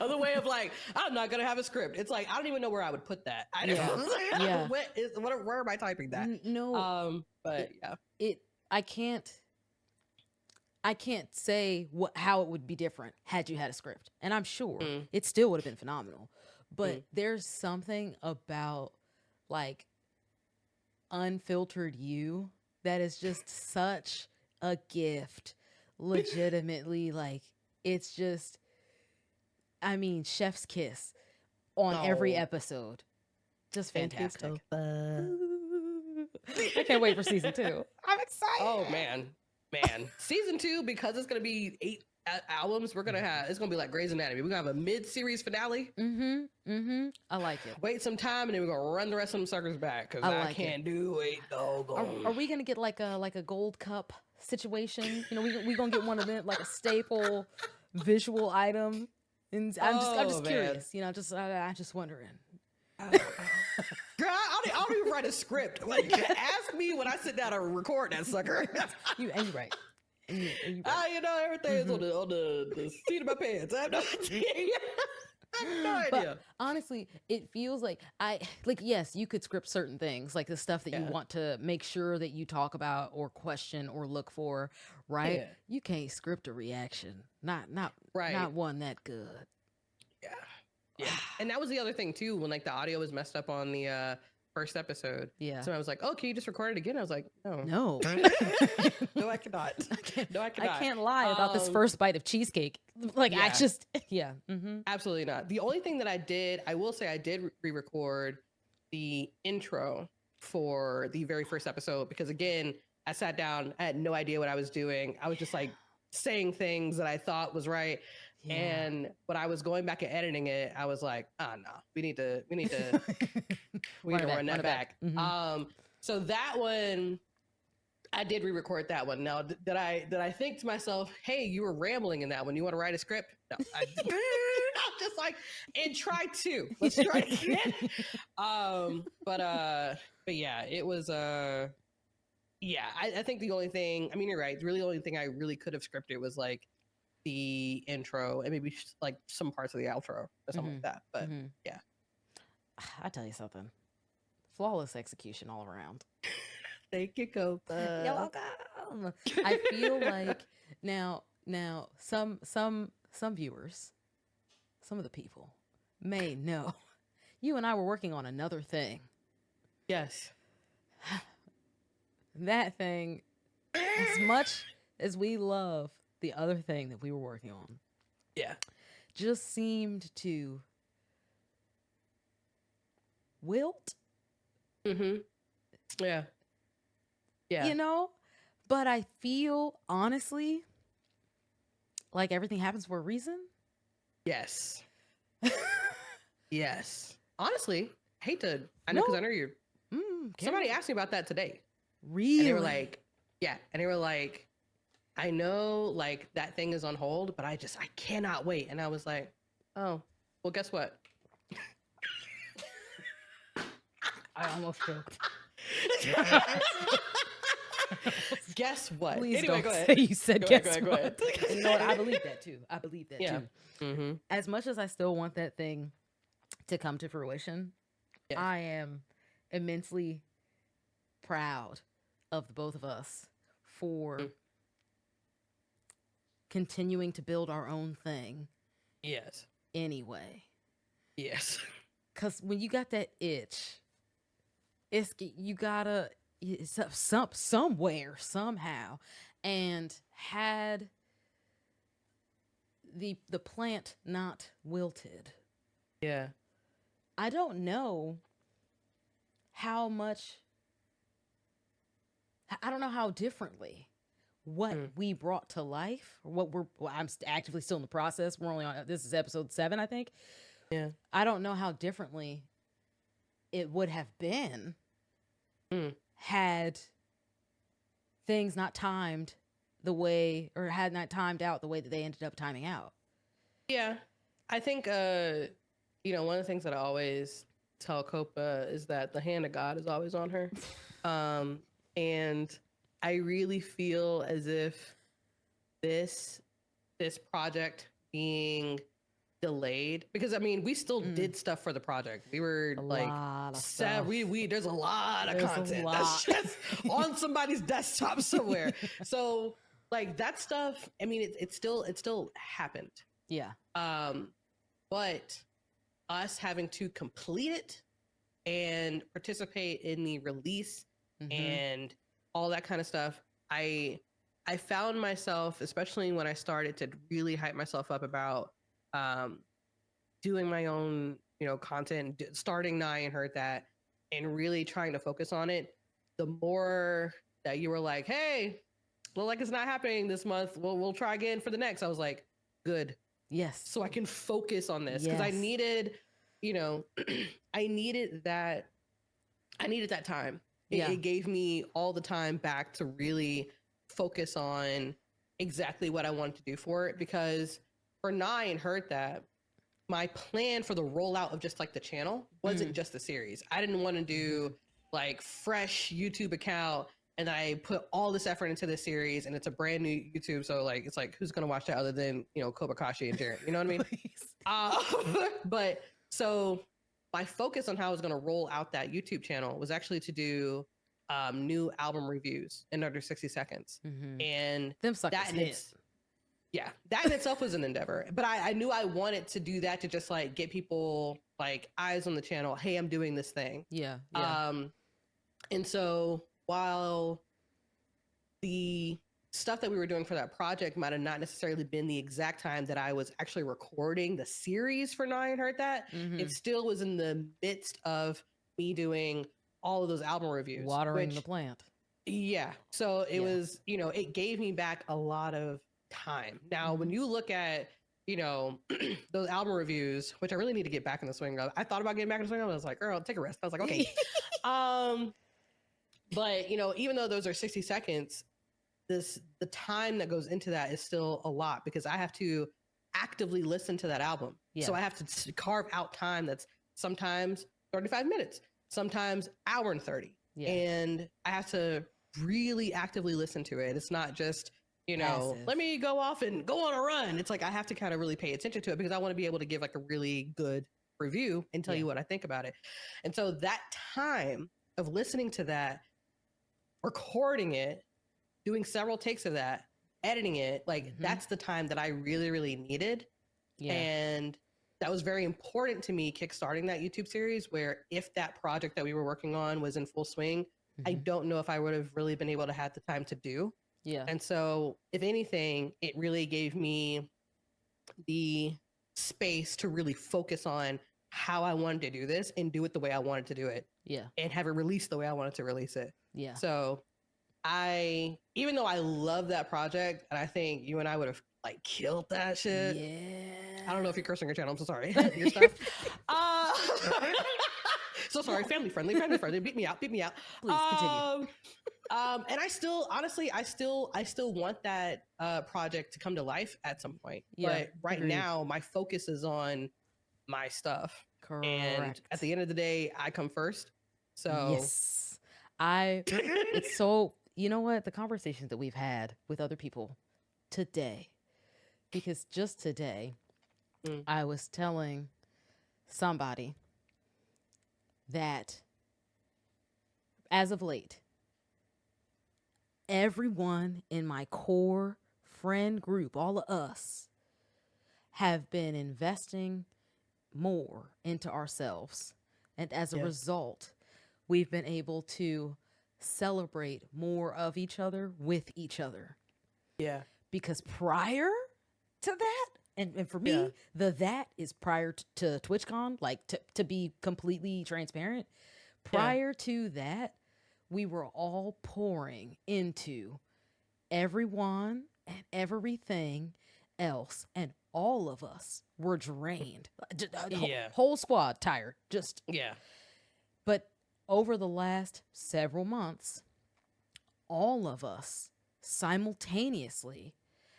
Speaker 2: or the way of like I'm not gonna have a script. It's like I don't even know where I would put that. I don't know. Where am I typing that?
Speaker 1: No.
Speaker 2: But
Speaker 1: I can't say how it would be different had you had a script. And I'm sure it still would have been phenomenal. But there's something about like unfiltered you that is just such a gift. Legitimately, like it's just, I mean, chef's kiss on every episode. Just fantastic. I can't wait for season 2. I'm excited.
Speaker 2: Oh man, season 2, because it's gonna be 8 albums. We're gonna have, it's gonna be like Grey's Anatomy. We're gonna have a mid-series finale.
Speaker 1: I like it.
Speaker 2: Wait some time, and then we're gonna run the rest of them suckers back because
Speaker 1: I
Speaker 2: I
Speaker 1: like
Speaker 2: can't do it.
Speaker 1: Are we gonna get like a gold cup situation? You know, we gonna get one of them, like a staple visual item. And I'm just
Speaker 2: man.
Speaker 1: curious. You know, I'm just wondering.
Speaker 2: Girl, I don't even write a script. Like, ask me when I sit down and record that sucker.
Speaker 1: You right. And you right.
Speaker 2: You know, everything is on the seat of my pants. I have no idea. I have no idea.
Speaker 1: But honestly, it feels like yes, you could script certain things, like the stuff that you want to make sure that you talk about or question or look for, right?
Speaker 2: Yeah.
Speaker 1: You can't script a reaction. Not
Speaker 2: Right.
Speaker 1: not one that good.
Speaker 2: Yeah. And that was the other thing too, when like the audio was messed up on the first episode.
Speaker 1: Yeah.
Speaker 2: So I was like, "Oh, can you just record it again?" I was like, "No,
Speaker 1: No.
Speaker 2: no, I cannot. No, I cannot.
Speaker 1: I can't lie about this first bite of cheesecake. Like I
Speaker 2: yeah.
Speaker 1: just mm-hmm.
Speaker 2: Absolutely not. The only thing that I will say I did re-record the intro for the very first episode, because again, I sat down, I had no idea what I was doing. I was just like saying things that I thought was right.
Speaker 1: Yeah.
Speaker 2: And when I was going back and editing it, I was like, "Oh no, we need to we need to run that back."
Speaker 1: Mm-hmm.
Speaker 2: So that one, I did re-record that one. Now, did I think to myself, "Hey, you were rambling in that one. You want to write a script?" No, I I'm just like, and try to. Let's try again. But yeah, it was yeah. I think the only thing, I mean, you're right. Really, the only thing I really could have scripted was like the intro and maybe like some parts of the outro or something like that. But yeah,
Speaker 1: I tell you something, flawless execution all around.
Speaker 2: Thank you, Copa.
Speaker 1: You're welcome. I feel like now some viewers, some of the people may know you and I were working on another thing.
Speaker 2: Yes.
Speaker 1: That thing, as much as we love the other thing that we were working on,
Speaker 2: yeah,
Speaker 1: just seemed to wilt.
Speaker 2: Yeah. Yeah.
Speaker 1: You know, but I feel honestly like everything happens for a reason.
Speaker 2: Yes. Yes. Honestly, I know because I know you're. Somebody asked me about that today.
Speaker 1: Really?
Speaker 2: And they were like, yeah. And they were like, I know like that thing is on hold, but I cannot wait. And I was like, oh, well, guess what?
Speaker 1: I almost choked.
Speaker 2: Guess what?
Speaker 1: Please
Speaker 2: anyway,
Speaker 1: don't
Speaker 2: go ahead.
Speaker 1: say you said
Speaker 2: Go
Speaker 1: guess
Speaker 2: ahead.
Speaker 1: what. You know what? I believe that too. I believe that
Speaker 2: Yeah.
Speaker 1: too. As much as I still want that thing to come to fruition,
Speaker 2: Yes.
Speaker 1: I am immensely proud of the both of us for continuing to build our own thing.
Speaker 2: Yes.
Speaker 1: Anyway.
Speaker 2: Yes.
Speaker 1: Because when you got that itch, you gotta somewhere somehow, and had the plant not wilted,
Speaker 2: Yeah.
Speaker 1: I don't know how much. I don't know how differently what we brought to life, or what I'm actively still in the process. We're only on, this is episode 7, I think.
Speaker 2: Yeah.
Speaker 1: I don't know how differently it would have been had things not timed the way, or had not timed out the way that they ended up timing out.
Speaker 2: Yeah. I think, you know, one of the things that I always tell Copa is that the hand of God is always on her. And I really feel as if this project being delayed, because I mean, we still did stuff for the project. We were there's a lot of content that's just on somebody's desktop somewhere. So like that stuff, I mean, it still happened.
Speaker 1: Yeah.
Speaker 2: But us having to complete it and participate in the release and all that kind of stuff, I found myself, especially when I started to really hype myself up about doing my own, you know, content, starting Nye and Heard That, and really trying to focus on it. the more that you were like, hey, look like it's not happening this month. We'll try again for the next. I was like, good.
Speaker 1: Yes.
Speaker 2: So I can focus on this. Because I
Speaker 1: Yes.
Speaker 2: needed, you know, I needed that time.
Speaker 1: Yeah.
Speaker 2: It gave me all the time back to really focus on exactly what I wanted to do for it. Because for Nine Heard That, my plan for the rollout of just like the channel wasn't just the series. I didn't want to do like fresh YouTube account and I put all this effort into this series and it's a brand new YouTube. So like, it's like, who's going to watch that other than, you know, Kobayashi and Jared, you know what I mean? But so my focus on how I was going to roll out that YouTube channel was actually to do new album reviews in under 60 seconds. And
Speaker 1: them suckers
Speaker 2: that in that in itself was an endeavor. But I knew I wanted to do that to just like get people like eyes on the channel. Hey, I'm doing this thing.
Speaker 1: Yeah.
Speaker 2: And so while the stuff that we were doing for that project might have not necessarily been the exact time that I was actually recording the series for Nine Heard That, it still was in the midst of me doing all of those album reviews.
Speaker 1: Watering the plant.
Speaker 2: Yeah. So it was, you know, it gave me back a lot of time. Now, when you look at, you know, those album reviews, which I really need to get back in the swing of, I thought about getting back in the swing of, I was like, girl, take a rest. I was like, okay. But, you know, even though those are 60 seconds, the time that goes into that is still a lot because I have to actively listen to that album. So I have to carve out time that's sometimes 35 minutes, sometimes hour and 30. And I have to really actively listen to it. It's not just, you know, let me go off and go on a run. It's like I have to kind of really pay attention to it because I want to be able to give like a really good review and tell you what I think about it. And so that time of listening to that, recording it, doing several takes of that, editing it, like that's the time that I really, really needed. And that was very important to me kickstarting that YouTube series where if that project that we were working on was in full swing, I don't know if I would have really been able to have the time to do. And so if anything, it really gave me the space to really focus on how I wanted to do this and do it the way I wanted to do it. And have it released the way I wanted to release it. So even though I love that project and I think you and I would have like killed that shit. I don't know if you're cursing your channel. I'm so sorry. Your stuff. So sorry. Family friendly. Beat me out. Please
Speaker 1: continue.
Speaker 2: And I still, honestly, I still want that project to come to life at some point. But right now, my focus is on my stuff.
Speaker 1: Correct.
Speaker 2: And at the end of the day, I come first. So
Speaker 1: it's so, you know what? The conversations that we've had with other people today, because just today, I was telling somebody that as of late, everyone in my core friend group, all of us, have been investing more into ourselves. And as a result, we've been able to celebrate more of each other with each other. Because prior to that, and for me, that is prior to TwitchCon, like to be completely transparent. Prior to that, we were all pouring into everyone and everything else. And all of us were drained. Whole squad tired. But over the last several months, all of us simultaneously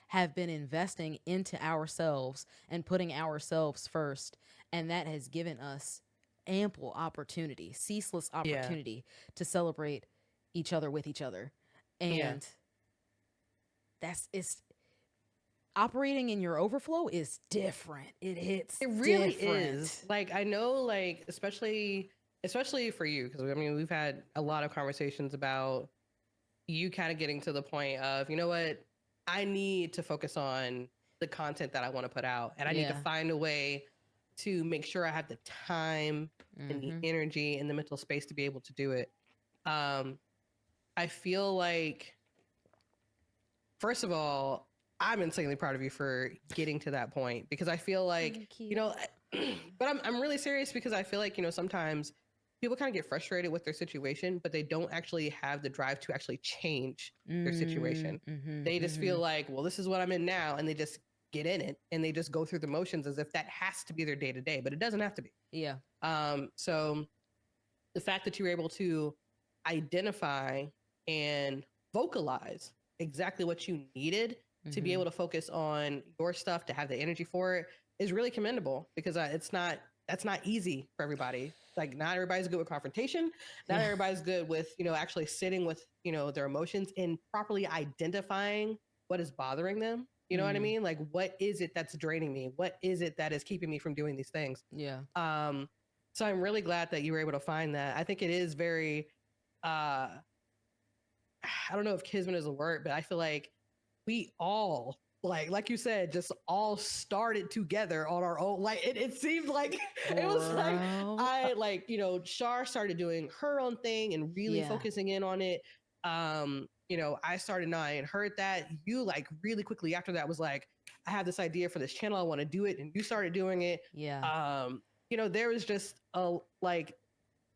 Speaker 1: have been investing into ourselves and putting ourselves first. And that has given us ample opportunity, ceaseless opportunity to celebrate each other with each other. And it's operating in your overflow is different. It really
Speaker 2: is. Like, I know, like, especially for you, because I mean, we've had a lot of conversations about you kind of getting to the point of, you know what, I need to focus on the content that I want to put out. And I need to find a way to make sure I have the time and the energy and the mental space to be able to do it. I feel like, first of all, I'm insanely proud of you for getting to that point because I feel like, you know, but I'm really serious because I feel like, you know, sometimes people kind of get frustrated with their situation, but they don't actually have the drive to actually change their situation. They just feel like, well, this is what I'm in now. And they just get in it and they just go through the motions as if that has to be their day to day, but it doesn't have to be.
Speaker 1: Yeah.
Speaker 2: So the fact that you were able to identify and vocalize exactly what you needed to be able to focus on your stuff, to have the energy for it, is really commendable, because that's not easy for everybody. Like, not everybody's good with confrontation. Not everybody's good with, actually sitting with, their emotions and properly identifying what is bothering them. You know what I mean? Like, what is it that's draining me? What is it that is keeping me from doing these things?
Speaker 1: Yeah.
Speaker 2: So I'm really glad that you were able to find that. I think it is very, I don't know if kismet is a word, but I feel like we all, like you said, just all started together on our own. Like, it seemed like it was like Shar started doing her own thing and really focusing in on it. I started, and I heard that you, like, really quickly after that was like, I have this idea for this channel, I want to do it, and you started doing it. There was just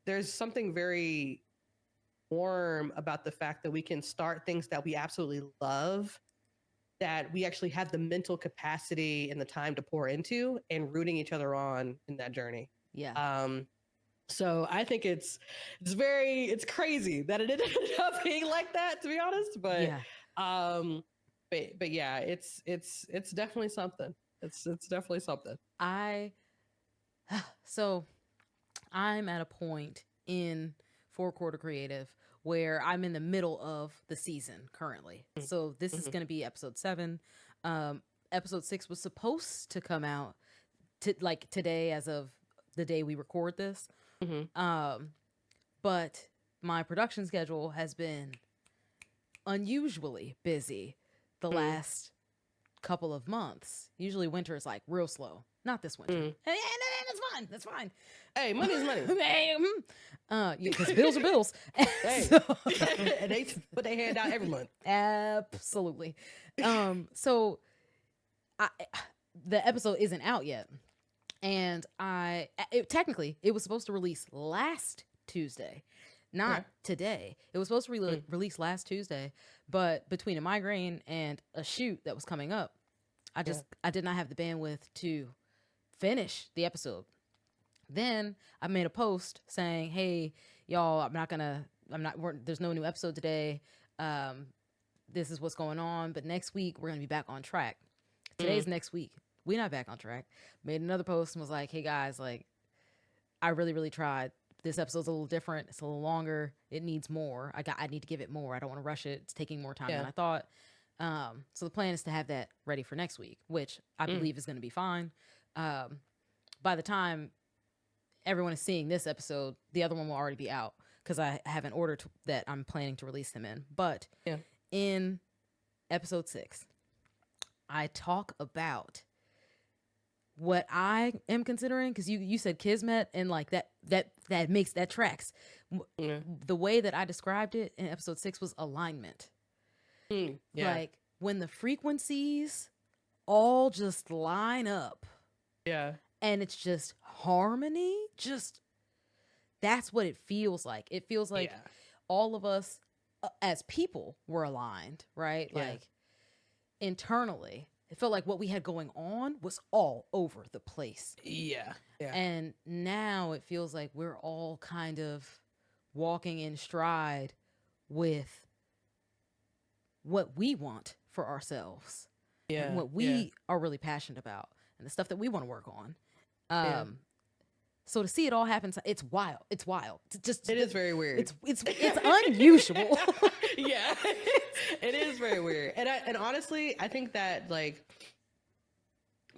Speaker 2: there's something very warm about the fact that we can start things that we absolutely love, that we actually have the mental capacity and the time to pour into, and rooting each other on in that journey. So I think it's crazy that it ended up being like that, to be honest. But but yeah, it's definitely something. It's definitely something.
Speaker 1: So I'm at a point in Four Quarter Creative where I'm in the middle of the season currently. So this is going to be episode 7. Episode 6 was supposed to come out today, as of the day we record this. But my production schedule has been unusually busy the last couple of months. Usually winter is like real slow. Not this winter. And that's fine. That's fine.
Speaker 2: Hey, money's money.
Speaker 1: Because bills are bills.
Speaker 2: Hey. And they put their hand out every month.
Speaker 1: Absolutely. So the episode isn't out yet. And technically, it was supposed to release last Tuesday, not today. It was supposed to release last Tuesday, but between a migraine and a shoot that was coming up, I did not have the bandwidth to finish the episode. Then I made a post saying, "Hey, y'all, there's no new episode today. This is what's going on, but next week we're gonna be back on track." Today's next week. We're not back on track. Made another post and was like, "Hey guys, like, I really, really tried. This episode's a little different. It's a little longer. It needs more. I need to give it more. I don't want to rush it. It's taking more time than I thought." So the plan is to have that ready for next week, which I believe is going to be fine. By the time everyone is seeing this episode, the other one will already be out, because I have an order that I'm planning to release them in. But in episode 6, I talk about what I am considering, because you said kismet, and like that tracks. The way that I described it in episode 6 was alignment. Like, when the frequencies all just line up. And it's just harmony. Just, that's what it feels like. It feels like all of us as people were aligned, right? Like, internally, it felt like what we had going on was all over the place. And now it feels like we're all kind of walking in stride with what we want for ourselves. And what we are really passionate about, and the stuff that we want to work on. So to see it all happen, it's wild. It's wild.
Speaker 2: It is very weird.
Speaker 1: It's unusual.
Speaker 2: It is very weird. And honestly, I think that, like,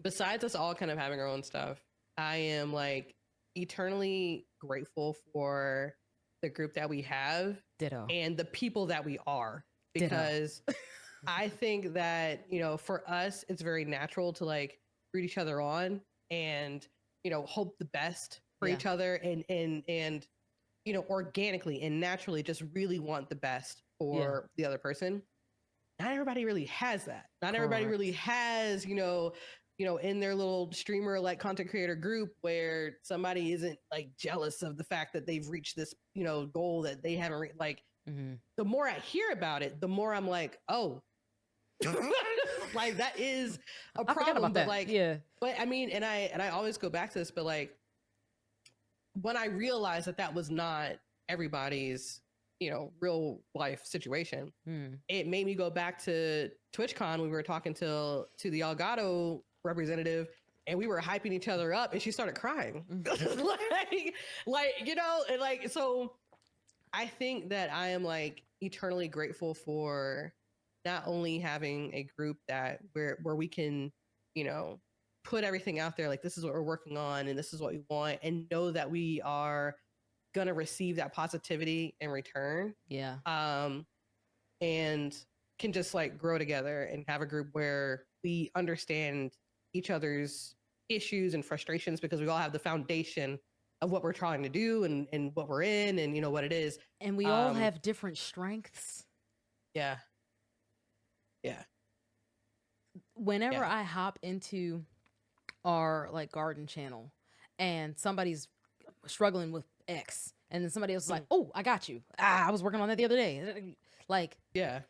Speaker 2: besides us all kind of having our own stuff, I am, like, eternally grateful for the group that we have.
Speaker 1: Ditto.
Speaker 2: And the people that we are, because I think that, for us, it's very natural to, like, root each other on and, hope the best for each other, and organically and naturally just really want the best for the other person. Not everybody really has that. Not everybody really has, in their little streamer like content creator group where somebody isn't like jealous of the fact that they've reached this, goal that they haven't like the more I hear about it, the more I'm like, oh, like that is a
Speaker 1: I forgot
Speaker 2: problem.
Speaker 1: about
Speaker 2: But
Speaker 1: that.
Speaker 2: like,
Speaker 1: Yeah.
Speaker 2: but I mean, and I always go back to this, but like when I realized that that was not everybody's, real life situation, it made me go back to TwitchCon. We were talking to the Elgato representative, and we were hyping each other up, and she started crying. And like, so I think that I am like eternally grateful for not only having a group that where we can, put everything out there, like this is what we're working on and this is what we want, and know that we are gonna receive that positivity in return.
Speaker 1: Yeah.
Speaker 2: And can just like grow together and have a group where we understand each other's issues and frustrations, because we all have the foundation of what we're trying to do and what we're in and what it is.
Speaker 1: And we all have different strengths.
Speaker 2: Yeah. Yeah.
Speaker 1: Whenever I hop into our like garden channel and somebody's struggling with X, and then somebody else is like, oh, I got you. I was working on that the other day. Like,
Speaker 2: yeah,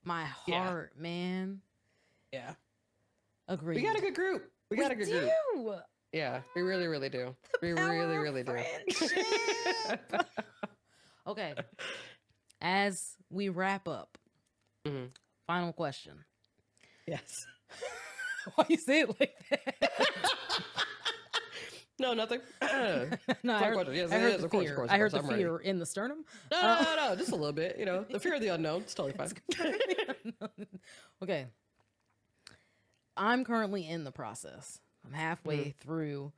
Speaker 1: my heart, man.
Speaker 2: Yeah.
Speaker 1: Agreed.
Speaker 2: We got a good group. We got a good group. Yeah, we really, really do. We really, really do.
Speaker 1: Okay. As we wrap up, final question.
Speaker 2: Yes.
Speaker 1: Why you say it like that?
Speaker 2: No, nothing.
Speaker 1: No, I heard,
Speaker 2: yes,
Speaker 1: I heard the
Speaker 2: of course,
Speaker 1: fear.
Speaker 2: of course,
Speaker 1: I heard the
Speaker 2: I'm
Speaker 1: fear
Speaker 2: ready.
Speaker 1: in the sternum.
Speaker 2: No, just a little bit. The fear of the unknown. It's totally fine.
Speaker 1: Okay. I'm currently in the process. I'm halfway through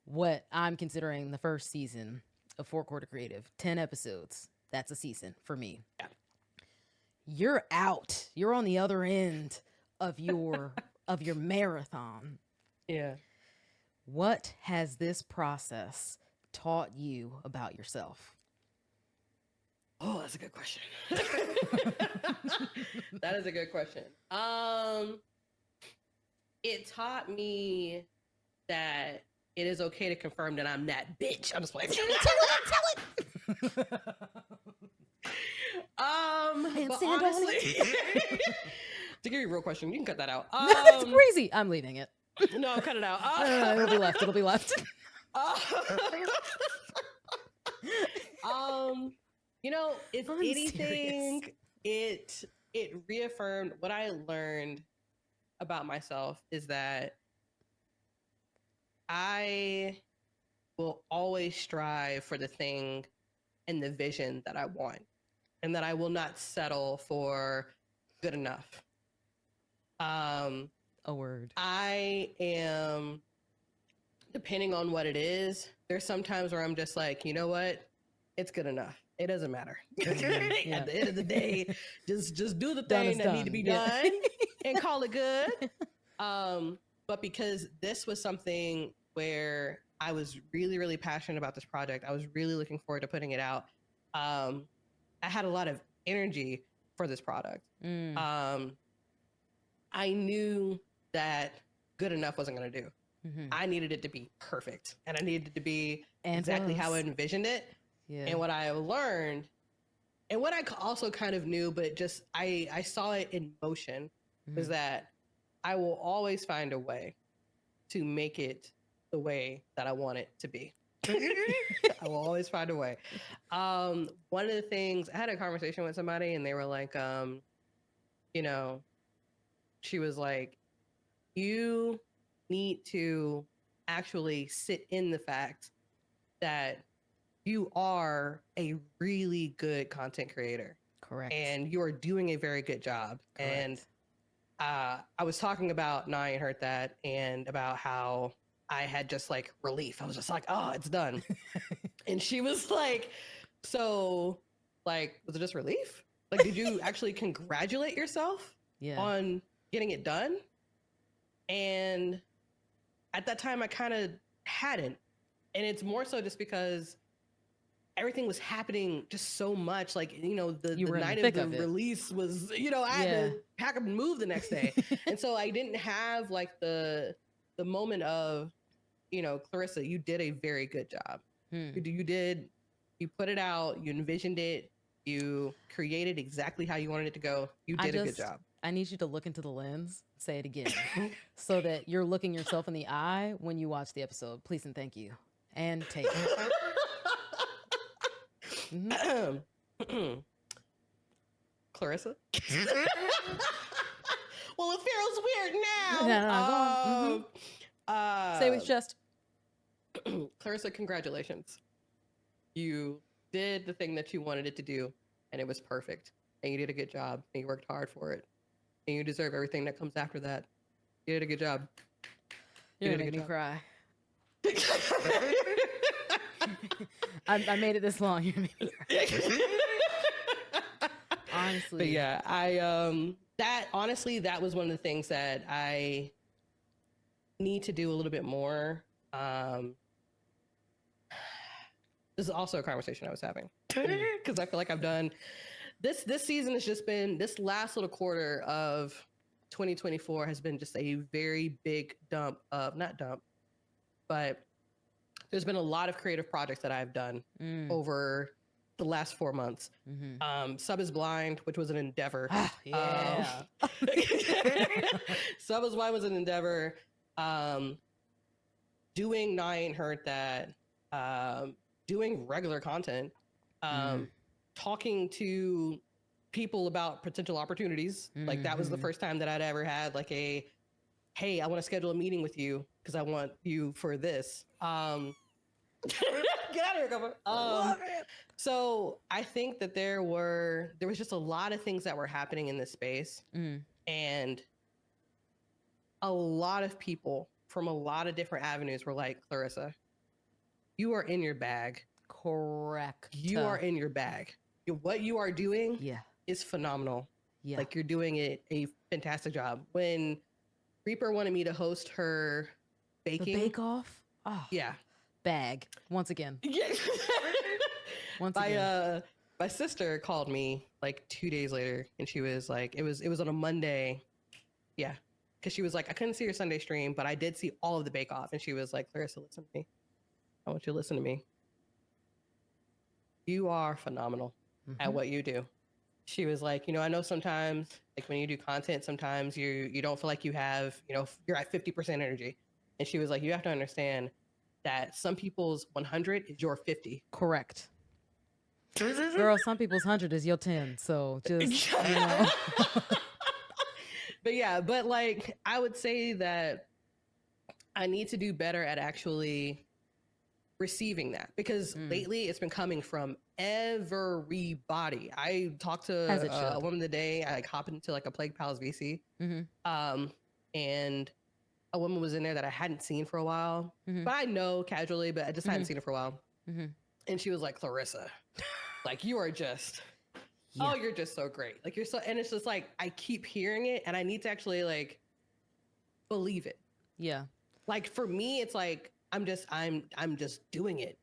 Speaker 1: what I'm considering the first season of Four Quarter Creative. 10 episodes. That's a season for me.
Speaker 2: Yeah.
Speaker 1: You're out. You're on the other end of your marathon.
Speaker 2: Yeah.
Speaker 1: What has this process taught you about yourself?
Speaker 2: Oh, that's a good question. That is a good question. It taught me that it is okay to confirm that I'm that bitch. I'm just playing. Tell it. But honestly, to give you a real question, you can cut that out.
Speaker 1: It's crazy. I'm leaving it.
Speaker 2: No, cut it out.
Speaker 1: It'll be left. It'll be left.
Speaker 2: If
Speaker 1: I'm
Speaker 2: anything, it reaffirmed what I learned about myself, is that I will always strive for the thing and the vision that I want, and that I will not settle for good enough.
Speaker 1: A word.
Speaker 2: I am, depending on what it is, there's sometimes where I'm just like, you know what? It's good enough. It doesn't matter. At the end of the day, just do the thing that need to be done and call it good. But because this was something where I was really, really passionate about this project, I was really looking forward to putting it out. I had a lot of energy for this product. I knew that good enough wasn't going to do. I needed it to be perfect, and I needed it to be exactly how I envisioned it. Yeah. And what I learned, and what I also kind of knew, but just I saw it in motion, was that I will always find a way to make it the way that I want it to be. I will always find a way. One of the things, I had a conversation with somebody, and they were like, she was like, you need to actually sit in the fact that you are a really good content creator.
Speaker 1: Correct.
Speaker 2: And you are doing a very good job. Correct. And I was talking about Nye and Hurt That, and about how I had just like relief. I was just like, oh, it's done. And she was like, so like, was it just relief? Like, did you actually congratulate yourself on getting it done? And at that time, I kind of hadn't. And it's more so just because everything was happening just so much. Like, the
Speaker 1: You were in the
Speaker 2: night of
Speaker 1: thick
Speaker 2: the
Speaker 1: of it.
Speaker 2: release was, I had
Speaker 1: Yeah.
Speaker 2: to pack up and move the next day. And so I didn't have like the moment of, Clarissa, you did a very good job. You put it out, you envisioned it, you created exactly how you wanted it to go. You did a good job.
Speaker 1: I need you to look into the lens, say it again, so that you're looking yourself in the eye when you watch the episode. Please and thank you. And take it.
Speaker 2: Clarissa? Well, it feels weird now.
Speaker 1: No, go on. Say with chest.
Speaker 2: Clarissa, congratulations. You did the thing that you wanted it to do, and it was perfect. And you did a good job, and you worked hard for it. And you deserve everything that comes after that. You did a good job.
Speaker 1: You're gonna make me cry. I made it this long. You're gonna make me cry. Honestly.
Speaker 2: But yeah, that was one of the things that I need to do a little bit more. This is also a conversation I was having because I feel like I've done this season has just been, this last little quarter of 2024 has been just a very big dump of, not dump, but there's been a lot of creative projects that I've done over the last 4 months. Sub is Blind, which was an endeavor.
Speaker 1: Yeah.
Speaker 2: Sub is Blind was an endeavor. Doing Nah Ain't Heard That. Doing regular content. Talking to people about potential opportunities. Like that was the first time that I'd ever had like a, hey, I want to schedule a meeting with you because I want you for this. Get out of here, Gopher. So I think that there was just a lot of things that were happening in this space, and a lot of people from a lot of different avenues were like, Clarissa, you are in your bag.
Speaker 1: Correct.
Speaker 2: You are in your bag. What you are doing is phenomenal. Yeah. Like you're doing a fantastic job. When Reaper wanted me to host her baking.
Speaker 1: The bake off? Oh. Yeah. Bag. Once again. Yeah.
Speaker 2: Once again. My sister called me like 2 days later and she was like, it was on a Monday. Yeah. Cause she was like, I couldn't see your Sunday stream, but I did see all of the bake off. And she was like, Clarissa, listen to me. I want you to listen to me. You are phenomenal at what you do. She was like, I know sometimes like when you do content, sometimes you don't feel like you have, you're at 50% energy. And she was like, you have to understand that some people's 100 is your 50.
Speaker 1: Correct. Girl, some people's 100 is your 10. So just,
Speaker 2: But yeah, but like, I would say that I need to do better at actually receiving that because lately it's been coming from everybody. I talked to a woman today. I like hopped into like a Plague Pals VC, and a woman was in there that I hadn't seen for a while, but I know casually, but I just hadn't seen her for a while. And she was like, Clarissa, like you are just, oh, you're just so great. Like you're so, and it's just like, I keep hearing it and I need to actually like believe it.
Speaker 1: Yeah.
Speaker 2: Like for me, it's like, I'm just doing it.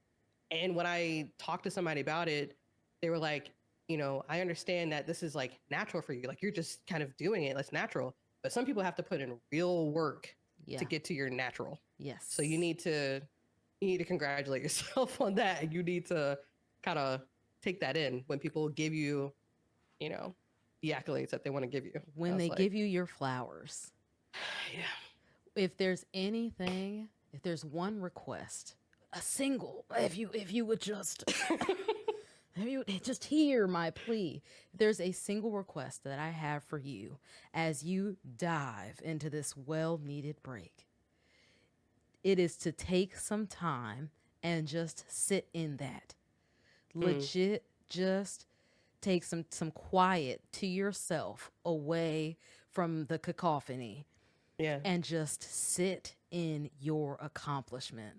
Speaker 2: And when I talked to somebody about it, they were like, I understand that this is like natural for you. Like you're just kind of doing it. That's natural. But some people have to put in real work to get to your natural. Yes. So you need to congratulate yourself on that. And you need to kind of take that in when people give you, the accolades that they want to give you.
Speaker 1: When they give you your flowers.
Speaker 2: Yeah.
Speaker 1: If there's one request, a single, if you would just, if you would just hear my plea, there's a single request that I have for you as you dive into this well-needed break. It is to take some time and just sit in that. Legit, just take some quiet to yourself away from the cacophony. Yeah. And just sit in your accomplishment.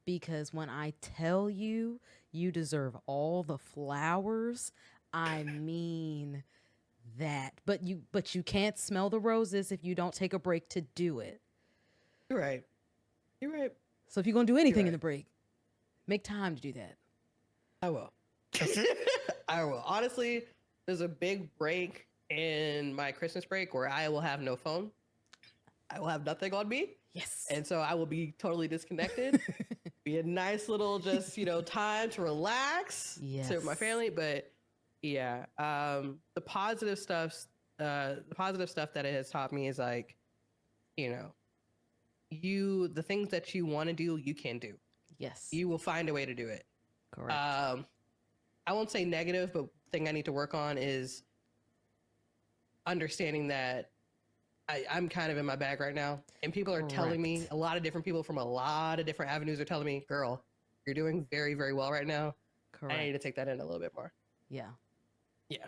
Speaker 1: Because when I tell you, you deserve all the flowers, I mean that. But you can't smell the roses if you don't take a break to do it.
Speaker 2: You're right.
Speaker 1: So if you're going to do anything in the break, make time to do that.
Speaker 2: I will. I will. Honestly, there's a big break in my Christmas break where I will have no phone. I will have nothing on me.
Speaker 1: Yes.
Speaker 2: And so I will be totally disconnected. Be a nice little just, time to relax,
Speaker 1: Yes.
Speaker 2: sit with my family. But yeah, the positive stuff that it has taught me is like, the things that you want to do, you can do.
Speaker 1: Yes.
Speaker 2: You will find a way to do it.
Speaker 1: Correct.
Speaker 2: I won't say negative, but the thing I need to work on is understanding that I'm kind of in my bag right now. And people are telling me, a lot of different people from a lot of different avenues are telling me, girl, you're doing very, very well right now. Correct. I need to take that in a little bit more.
Speaker 1: Yeah.
Speaker 2: Yeah.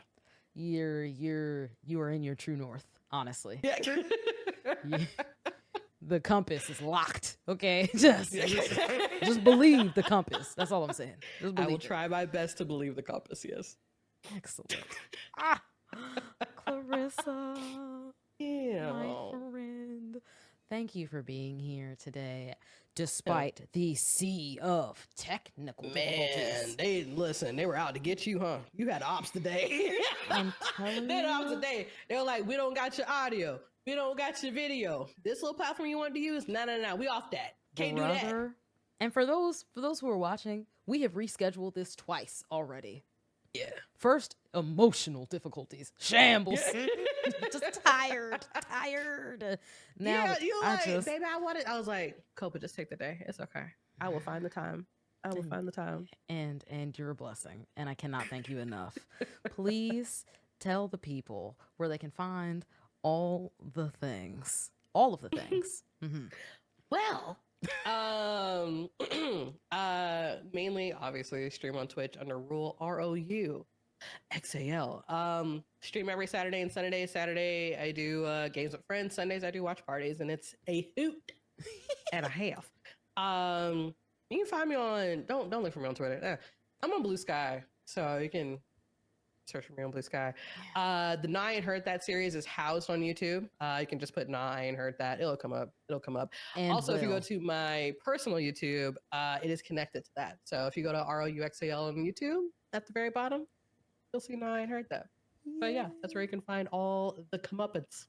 Speaker 1: You are in your true north, honestly.
Speaker 2: Yeah.
Speaker 1: The compass is locked. Okay. Just believe the compass. That's all I'm saying. Just believe
Speaker 2: I will try my best to believe the compass, yes.
Speaker 1: Excellent. Clarissa.
Speaker 2: Yeah.
Speaker 1: My friend. Thank you for being here today, despite the sea of technical difficulties.
Speaker 2: Man, they were out to get you, huh? You had ops today.
Speaker 1: I'm telling you.
Speaker 2: They had ops today. They were like, we don't got your audio. We don't got your video. This little platform you wanted to use? No. We off that. Can't do that.
Speaker 1: And for those who are watching, we have rescheduled this twice already.
Speaker 2: Yeah.
Speaker 1: First, emotional difficulties. Shambles. Just tired. Now,
Speaker 2: yeah, you baby, I was like, Copa, just take the day. It's okay. I will find the time.
Speaker 1: And you're a blessing. And I cannot thank you enough. Please tell the people where they can find all of the things. Mm-hmm.
Speaker 2: Well, mainly obviously stream on Twitch under ROUXAL. Stream every Saturday and Sunday. Saturday I do games with friends. Sundays I do watch parties, and it's a hoot and a half. You can find me on don't look for me on Twitter. I'm on Blue Sky, so you can search for me on Blue Sky. The Nah I Ain't Heard That series is housed on YouTube. You can just put Nah I Ain't Heard That. It'll come up. And also, if you go to my personal YouTube, it is connected to that. So if you go to ROUXAL on YouTube, at the very bottom, you'll see Nah I Ain't Heard That. But yeah, that's where you can find all the comeuppance.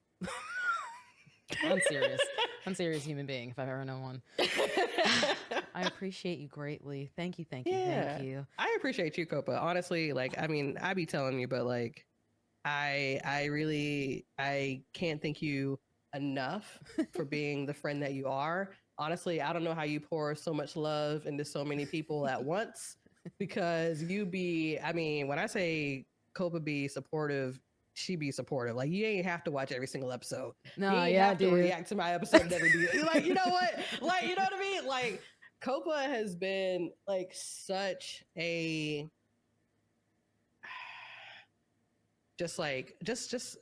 Speaker 1: Unserious human being, if I've ever known one. I appreciate you greatly. Thank you. Thank you.
Speaker 2: I appreciate you, Copa. Honestly, I be telling you, but I can't thank you enough for being the friend that you are. Honestly, I don't know how you pour so much love into so many people at once, because when I say Copa be supportive, she be supportive. You ain't have to watch every single episode.
Speaker 1: No,
Speaker 2: you ain't have to react to my episode every day. You know what? You know what I mean? Copa has been such a just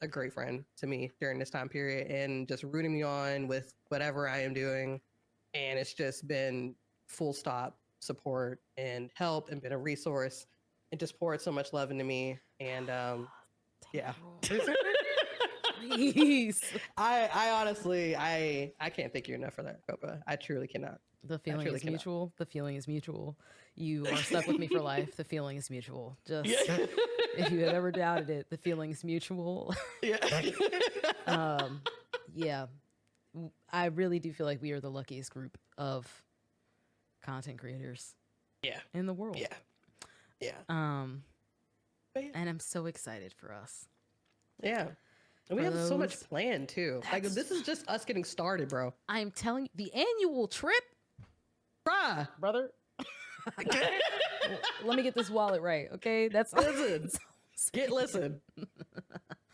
Speaker 2: a great friend to me during this time period, and just rooting me on with whatever I am doing. And it's just been full stop support and help, and been a resource, and just poured so much love into me. And yeah.
Speaker 1: Please.
Speaker 2: I honestly, I can't thank you enough for that, Copa. I truly cannot.
Speaker 1: The feeling is mutual. The feeling is mutual. You are stuck with me for life. The feeling is mutual. Just if you have ever doubted it, the feeling is mutual.
Speaker 2: Yeah.
Speaker 1: Yeah. I really do feel like we are the luckiest group of content creators.
Speaker 2: Yeah.
Speaker 1: In the world.
Speaker 2: Yeah. Yeah.
Speaker 1: And I'm so excited for us.
Speaker 2: Yeah. And we have so much planned too. This is just us getting started, bro.
Speaker 1: I'm telling you, the annual trip, brother. Let me get this wallet right, okay?
Speaker 2: Listen.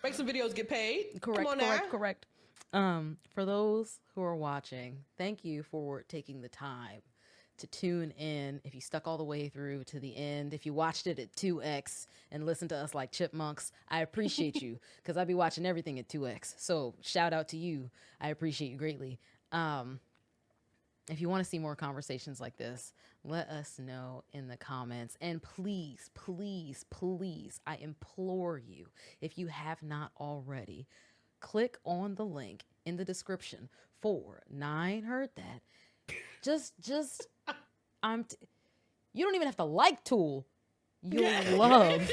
Speaker 2: Make some videos, get paid.
Speaker 1: Correct. For those who are watching, thank you for taking the time to tune in. If you stuck all the way through to the end, if you watched it at 2x and listened to us like chipmunks, I appreciate you, because I be watching everything at 2x. So shout out to you. I appreciate you greatly. If you want to see more conversations like this, let us know in the comments. And please, I implore you, if you have not already, click on the link in the description for Nah I Ain't Heard That. You don't even have to like Tool. You'll love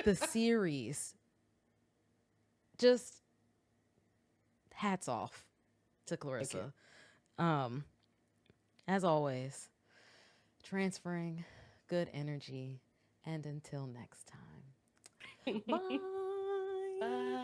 Speaker 1: the series. Just hats off to
Speaker 2: Thank you.
Speaker 1: Clarissa. Um, as always, transferring good energy. And until next time, bye.
Speaker 2: Bye.